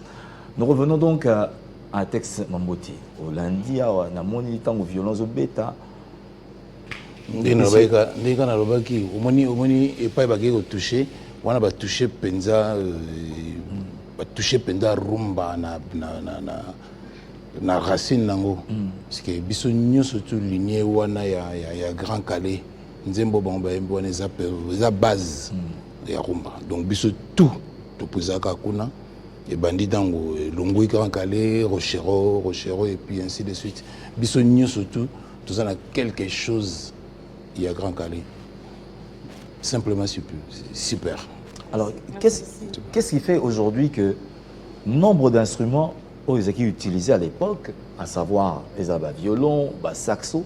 Nous revenons donc à un texte Mamboti. Au lundi, on a moni tango violence bêta. Ndenge na lobaki omoni epai baki ko toucher wana ba toucher penza rumba na racine nango parce que biso nyonso tu lignée wana ya Grand Calais nzembo bomba wana eza base ya rumba donc biso tout topozaka kuna et bandi dango Longui Grand Calais Rochero et puis ainsi de suite biso nyonso tout ça a quelque chose. Il y a Grand Calais. Simplement super. Alors, qu'est-ce qui fait aujourd'hui que nombre d'instruments qu'ils utilisaient à l'époque, à savoir les violon, saxo,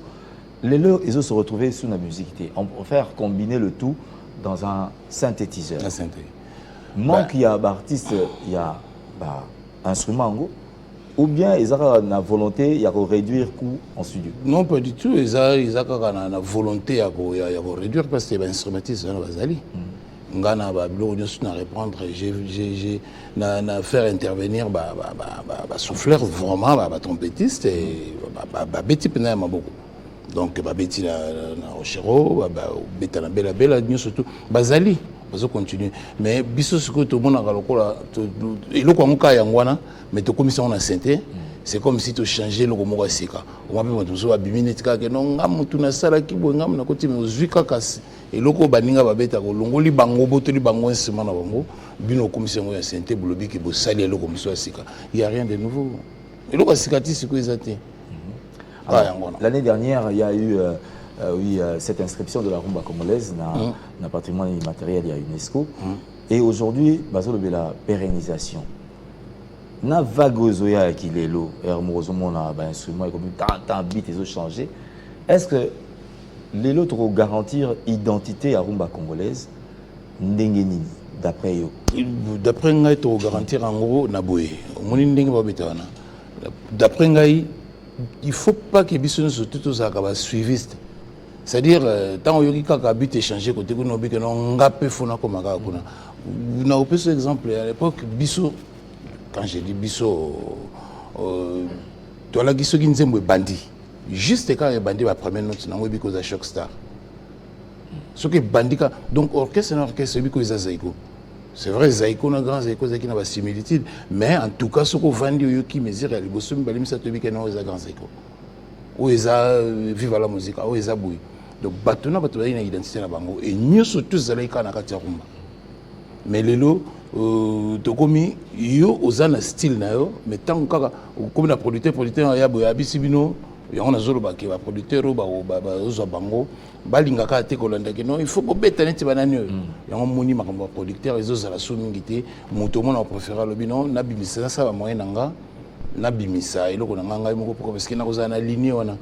ils ont se retrouvés sous la musique. On peut faire combiner le tout dans un synthétiseur. Un synthé. Manque, il y a artiste, il y a instrument ou bien ils ont la volonté de réduire le coût en studio? Non, pas du tout. Ils ont la volonté de réduire parce que les instrumentistes sont bazali. Ngana ba blo na reprendre j'ai faire intervenir souffleur vraiment trompettiste et beti pena maboko. Donc beti na Rochero beta na bela surtout bazali bazo continuer mais biso ce que tout le monde a lokola eloko amuka yangwana mais to commission na synthé c'est comme si tu changeais le moko sika on m'a dit so abimine tika ke non ngamu tuna sala kibo ngamu na koti me ozwi kaka eloko baninga babeta ko longoli bango botoli bango instrument na bango bino commission ya synthé bolobi ki bo sali eloko miso sika il y a rien de nouveau eloko sikati siko ezate. L'année dernière il y a eu cette inscription de la rumba congolaise dans le patrimoine immatériel à UNESCO. Et aujourd'hui, la pérennisation. Na vagozoya qui est là, hermosement na instrument comme tant bit ils ont changé. Est-ce que les autres vont garantir identité à rumba congolaise ndengeni d'après eux? D'après ngai to garantir en gros na boye. Moni ndenge ba betana. D'après ngai il faut pas que biso surtout tous ça va suiviste. C'est-à-dire, tant que vous avez habité changer côté vous n'avez pas ngapé fona comme ça kuna. Vous n'avez pas ce exemple à l'époque biso quand j'ai dit biso toi là biso qui nzembo bandi. Juste quand les bandits va première note na webi cause Shock Star. Ce que bandi donc orchestre biko za zaiko. C'est vrai zaiko na grand zaiko qui na ba similitude mais en tout cas ce que vandi yo qui mesure les bosso balimisa tobi que na za grand zaiko. Ou eza viva la musique ou eza boui. Donc batuna batuna ina identité na bango et nous surtout zalaika na kati ya rumba. Mais lelo tokomi yo ozana style na yo mais tant kaka comme na producteur ya boya bisibino yango na zolo ba ke ba producteur ba ozo bango balinga ka te kolanda ke non il faut bobeta neti banani yango moni makambo producteur ezo zala so mingi te moto mona préférer le bino na bimisa sa ba moyen nanga na bimisa eloko na ngai moko parce que na kozana na ligne wana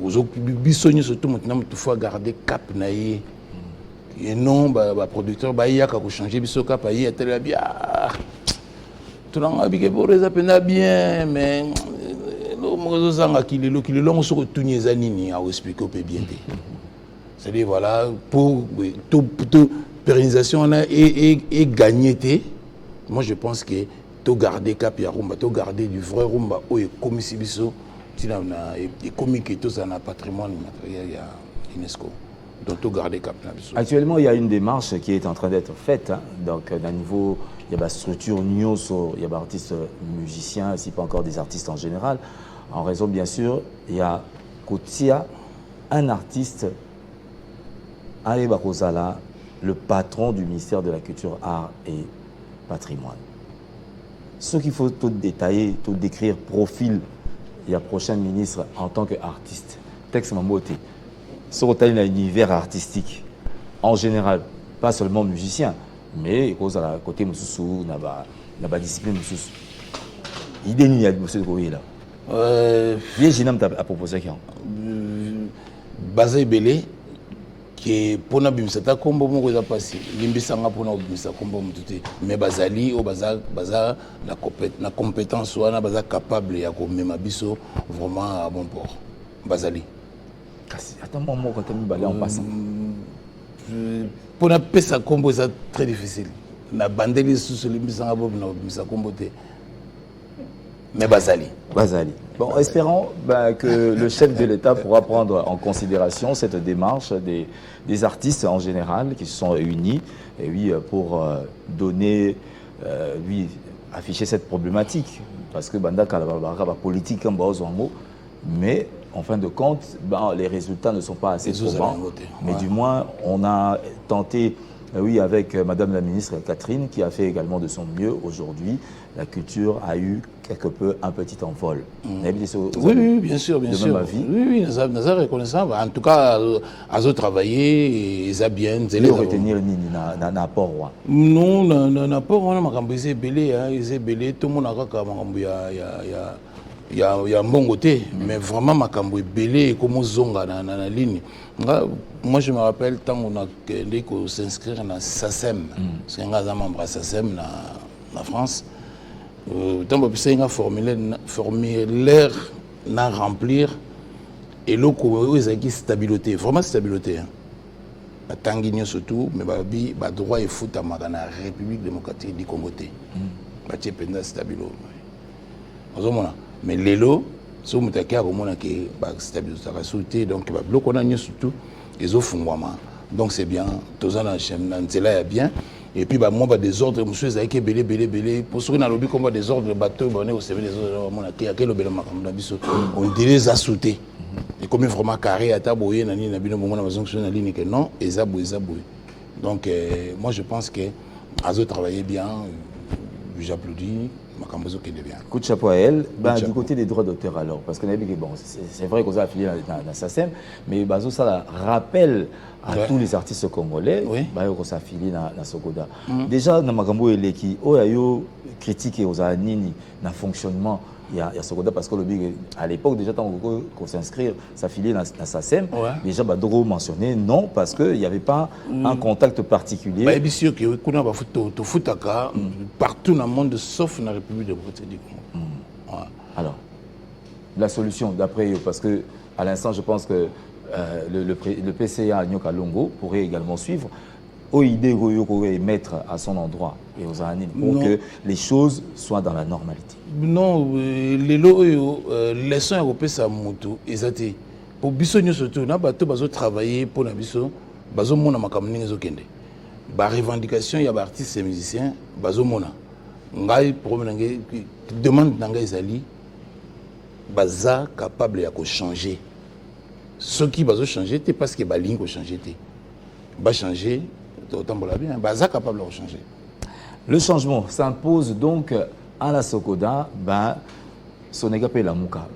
ozo bisonyo surtout maintenant tu faut garder cap na ye et non ba producteur ba yaka ko changer biso cap ayi atela bien tout nanga bike pour les apena bien mais lo mozo zanga kilelo on se retourne za nini à expliquer au bien té c'est-à-dire voilà pour toute pérennisation et gagner moi je pense que to garder cap ya rumba to garder du vrai rumba o e komisi biso tina na e komiki to ça na patrimoine immatériel ya UNESCO. donc tout garder cap. Actuellement, il y a une démarche qui est en train d'être faite. Hein. Donc, d'un niveau, il y a la structure Nyoso, il y a des artistes musiciens, si pas encore des artistes en général. En raison, bien sûr, il y a Kotia, un artiste, Ali Bakozala, le patron du ministère de la Culture, Art et Patrimoine. Ce qu'il faut tout détailler, tout décrire, profil, il y a prochain ministre en tant qu'artiste. Texte Mambote. Ce qu'il y a un univers artistique, en général, pas seulement musicien, mais cause à la côté Moussou, n'a pas discipline Moussou. Idée n'y a pas de là. Bien, j'ai à proposer quoi. Basé Belé, qui est pour nous bimsata combo mon cosa passé. Limbisanga pour nous bimsa combo mutute. Mais Bazali au Baza la compétence ou na Baza capable ya ko mema biso vraiment à bon port. Bazali. Attends moi quand tu me balais en passant. Pour na pesa combo c'est très difficile. Na bandeli sous limbisanga bo na bimsa combo te. Mais Bazali. Bon, espérons que le chef de l'État pourra prendre en considération cette démarche des artistes en général qui se sont réunis et oui, pour donner, afficher cette problématique. Parce que Banda Kalabara politique, mais en fin de compte, les résultats ne sont pas assez probants. Mais du moins, on a tenté. Oui, avec Madame la ministre Catherine, qui a fait également de son mieux aujourd'hui. La culture a eu quelque peu un petit envol. Oui, bien sûr. Oui, nous avons reconnaissant. En tout cas, ils ont travaillé, ils ont bien. Ils ont retenir n'apport. Non, n'apport, on a ils ont belé, tout le monde il y a un bon côté, mais vraiment, Makambo est belé comme zonga dans la ligne. Moi, je me rappelle tant qu'on a qu'on s'inscrire dans SACEM, parce qu'on a un membre à SACEM en France. Tant qu'on a un formulaire à remplir, et là, il y a une stabilité, vraiment stabilité. La Tanguigno surtout, mais il y a droit et foot à la République démocratique du Congo. Il y a une stabilité. Mais les lots, si vous avez stabilité, donc surtout, ils offrent donc c'est bien, tous en est bien. Et puis, moi, des ordres, monsieur, ils ont belé. Pour ceux qui ont lobby comme des ordres de bateau, on est au service des autres, on dirait les a sauté. Et comme vraiment carré à taboyer, non, ils ont donc, moi, je pense que Azo travaillait bien, j'applaudis. Coup de chapeau à elle. Du côté des droits d'auteur alors, parce que bon, c'est vrai qu'on a affilié dans SACEM, mais ça rappelle à tous les artistes congolais qu'on s'affilie dans Sokoda. Déjà, dans Magambo et Leki, il y a critique aux Anini dans le fonctionnement. Il y a Sokoda parce que à l'époque, déjà, quand on s'inscrit, s'affilier dans SACEM, déjà, Badoro mentionnait non, parce qu'il n'y avait pas un contact particulier. Bien sûr que partout dans le monde, sauf dans la République démocratique du Congo. Alors, la solution, d'après eux, parce que à l'instant, je pense que le PCA Nyoka Longo pourrait également suivre. Idée pourrait mettre à son endroit et aux années pour que les choses soient dans la normalité. Non, les lots, les soins européens, ça monte. Pour Bissonio surtout, on a travaillé pour Bisso, Bazo Mona Makamini Zokende. La revendication, il y a des artistes et musiciens, Bazo Mona. Ngai problème demande Nanga Zali, Baza capable de changer. Ce qui va changer, c'est parce que Baling va changer. Va changer. Capable de changer. Le changement s'impose donc à la Sokoda. Sonega paye la mouka.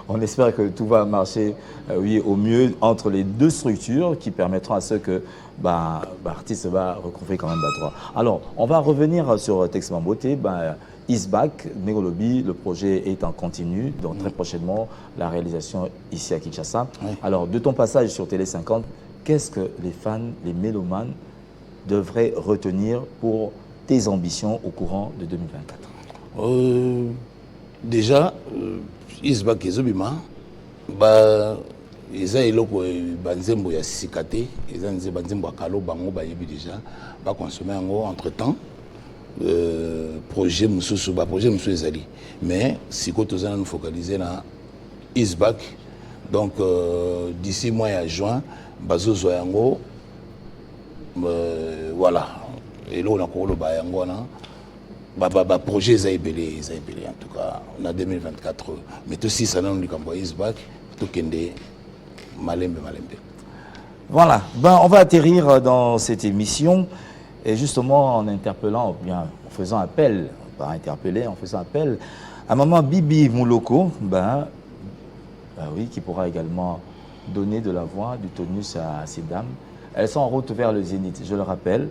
On espère que tout va marcher au mieux entre les deux structures qui permettront à ceux que l'artiste va recouvrir quand même droit. Alors, on va revenir sur Texte Mambote. Isbac, Négolobi, le projet est en continu, donc très prochainement la réalisation ici à Kinshasa. Alors, de ton passage sur Télé 50, qu'est-ce que les fans, les mélomanes devraient retenir pour tes ambitions au courant de 2024? Déjà, Isbac et Zobima, ils ont banzembo ya sikate, ils ont banzembo kalo bango bayebi déjà, ba consommer entre-temps. Projet Moussou Ezali. Mais si nous nous focaliser dans Isbac, Donc, d'ici mois à juin, Bazo Zoyango, voilà. Et là, on a encore le Bayango, projet Zaïbélé, en tout cas, on a 2024. Mais tout si ça donne du Camboïs back, tout Kende, Malembe. Voilà, ben, on va atterrir dans cette émission, et justement en interpellant, bien, en faisant appel, pas interpeller, en faisant appel à maman Bibi Mouloko, oui, qui pourra également donner de la voix, du tonus à ces dames. Elles sont en route vers le Zénith, je le rappelle,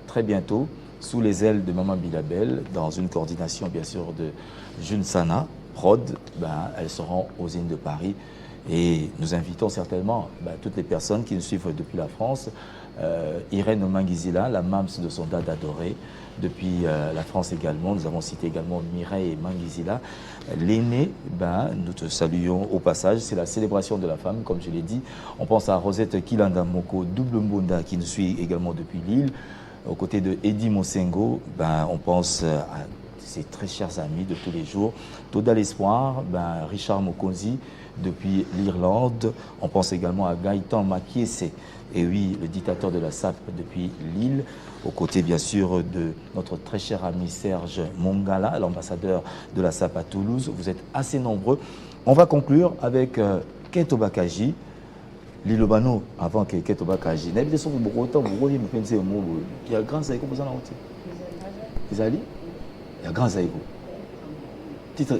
très bientôt, sous les ailes de maman Bilabel, dans une coordination bien sûr de June Sana, Prod, elles seront aux Zénith de Paris. Et nous invitons certainement toutes les personnes qui nous suivent depuis la France, Irène Mangizila, la mams de son dad adoré, depuis la France également. Nous avons cité également Mireille Mangizila. L'aîné, nous te saluons au passage. C'est la célébration de la femme, comme je l'ai dit. On pense à Rosette Kilanda Moko, double Mbonda, qui nous suit également depuis Lille. Aux côtés de Eddie Mosengo, on pense à ses très chers amis de tous les jours. Toda l'Espoir, Richard Mokonzi, depuis l'Irlande. On pense également à Gaëtan Makiese, et oui, le dictateur de la SAP depuis Lille, aux côtés bien sûr de notre très cher ami Serge Mongala, l'ambassadeur de la SAP à Toulouse. Vous êtes assez nombreux. On va conclure avec Keto Bakaji, Lilobano, avant que Keto Bakaji. Il y a grand Zaïko, vous en avez il y a grand Zaïko. Titre.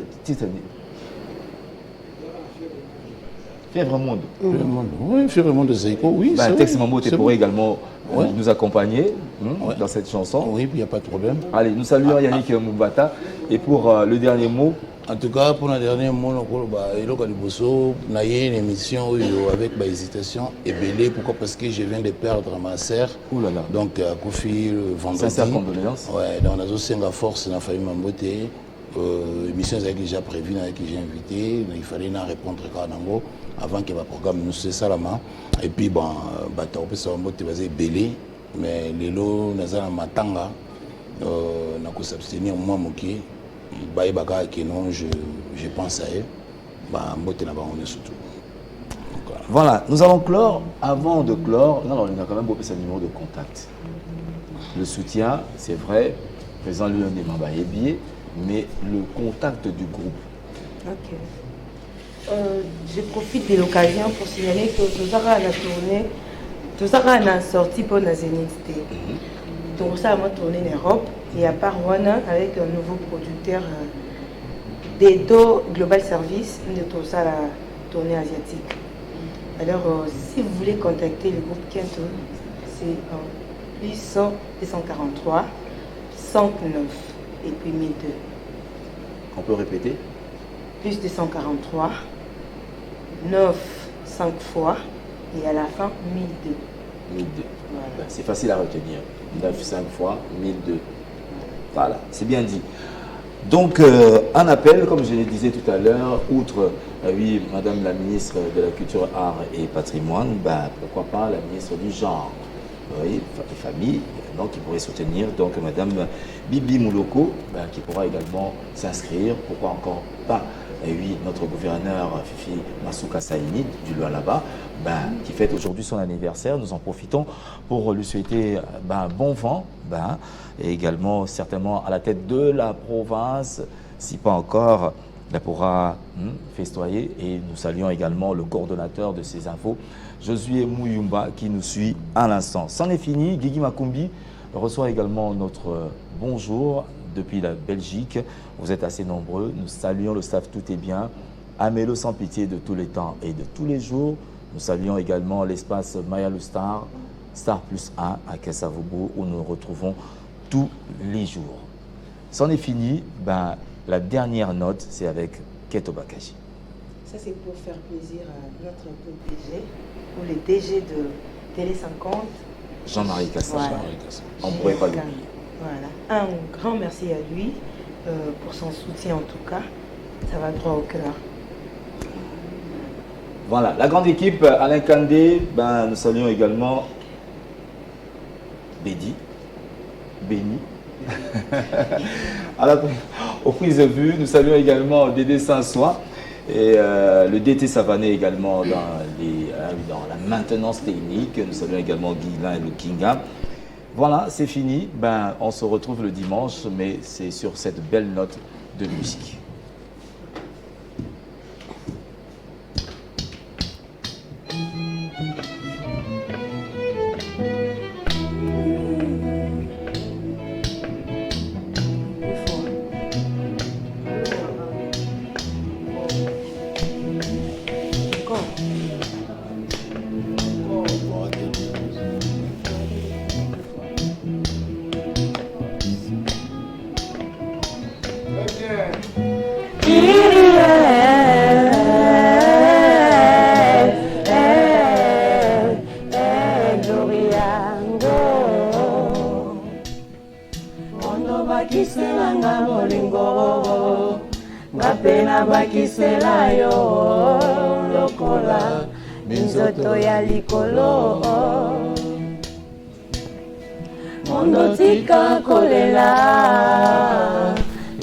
Fièvre Monde. Oui, Fièvre Monde de Zaïko, oui. Texte Mambo, tu pourrais également nous accompagner dans cette chanson. Oui, il n'y a pas de problème. Allez, nous saluons Yannick Moubata. Et pour le dernier mot. En tout cas, pour le dernier mot, il y a une émission avec hésitation et belé. Pourquoi? Parce que je viens de perdre ma sœur. Donc, à Kofi, le vendredi. Sincère condoléance. Ouais, donc on a aussi la force dans la famille Mamboté. Émission déjà prévue, qui j'ai invité. Il fallait répondre à Nango avant que le programme nous se salama. Et puis, bon, Mamboté va belé. Mais les lots, nous avons matanga. Nous avons s'abstenir au moins moqué. Je pense à eux. Voilà, nous allons clore. Avant de clore, on a quand même beaucoup de numéro de contact. Le soutien, c'est vrai, président Lyon des Mambaébié, mais le contact du groupe. Ok. Je profite de l'occasion pour signaler que tout ça a sorti pour la Zénith. Donc ça a tourné en Europe. Et à part Wana, avec un nouveau producteur d'Edo Global Service, de tout ça la tournée asiatique. Alors, si vous voulez contacter le groupe Kento, c'est plus 243 109 et puis 1002. On peut répéter? Plus 243 9 5 fois et à la fin 1002. 1002. Voilà. C'est facile à retenir. 9 5 fois 1002. Voilà, c'est bien dit. Donc, un appel, comme je le disais tout à l'heure, outre, oui, Madame la ministre de la Culture, Art et Patrimoine, pourquoi pas la ministre du Genre, oui, et Famille, donc qui pourrait soutenir, donc Madame Bibi Mouloko, qui pourra également s'inscrire, pourquoi encore pas, oui, notre gouverneur Fifi Masuka Saini du Lualaba, qui fête aujourd'hui son anniversaire. Nous en profitons pour lui souhaiter bon vent, et également certainement à la tête de la province, si pas encore, elle pourra festoyer. Et nous saluons également le coordonnateur de ces infos, Josué Mouyumba, qui nous suit à l'instant. C'en est fini, Guigui Makumbi reçoit également notre bonjour depuis la Belgique. Vous êtes assez nombreux, nous saluons le staff Tout est bien, Amélo sans pitié de tous les temps et de tous les jours. Nous saluons également l'espace Maya le Star, Star plus 1 à Kassavogo, où nous nous retrouvons tous les jours. C'en est fini, la dernière note, c'est avec Keto Bakaji. Ça, c'est pour faire plaisir à notre PDG, ou le DG de Télé 50. Jean-Marie Cassa. Voilà. On ne pourrait pas l'oublier. Voilà. Un grand merci à lui pour son soutien en tout cas. Ça va droit au cœur. Voilà, la grande équipe, Alain Kandé, nous saluons également Béni. Aux prises de vue, nous saluons également Dédé Saint-Soin. Et le DT Savané également dans la maintenance technique. Nous saluons également Guilain et Lukinga. Voilà, c'est fini. Ben, on se retrouve le dimanche, mais c'est sur cette belle note de musique. Minzoto ya likolo Mondo tika kolela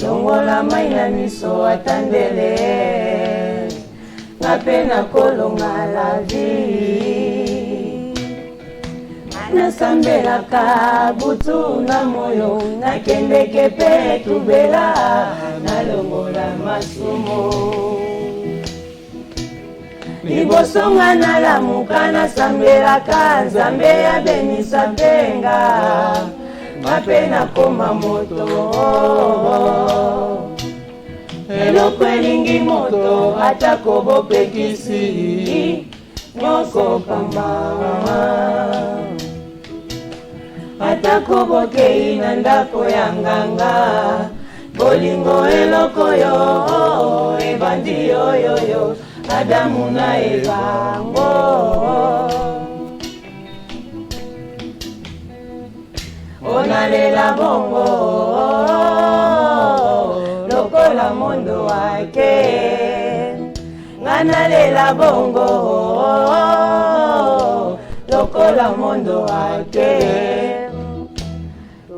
Longola mai na miso atandele Ngape na kolonga la vie Nasambelaka butu na moyo Nakendeke pe tubela Nalongola masumo Libosonga na lamuka na sambelaka Nzambe ya benisa penga Mape na koma moto Eloko elingi moto Atako bopekisi Nyoko pamba Atako bokei na ndako ya nganga Bolingo eloko yo Ebandi yo yo yo Adamu na Evango Onalela bongo Lokola mondo wake Nganalela bongo Lokola mondo wake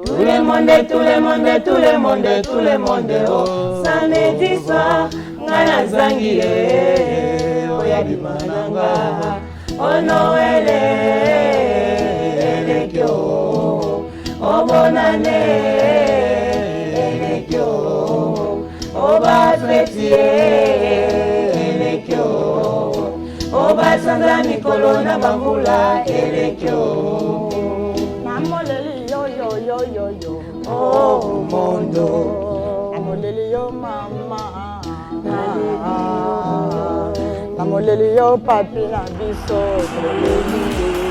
Tout le monde, tout le monde, tout le monde, tout le monde oh Samedi soir Ngana zangie Oya di mananga O Noele Elekyo O bonane Elekyo O batretie Elekyo O basandra mikolo na bambula Elekyo Namoleli yo yo yo yo yo Oh mondo Namoleli yo mama Namoleli yo papi na biso Namoleli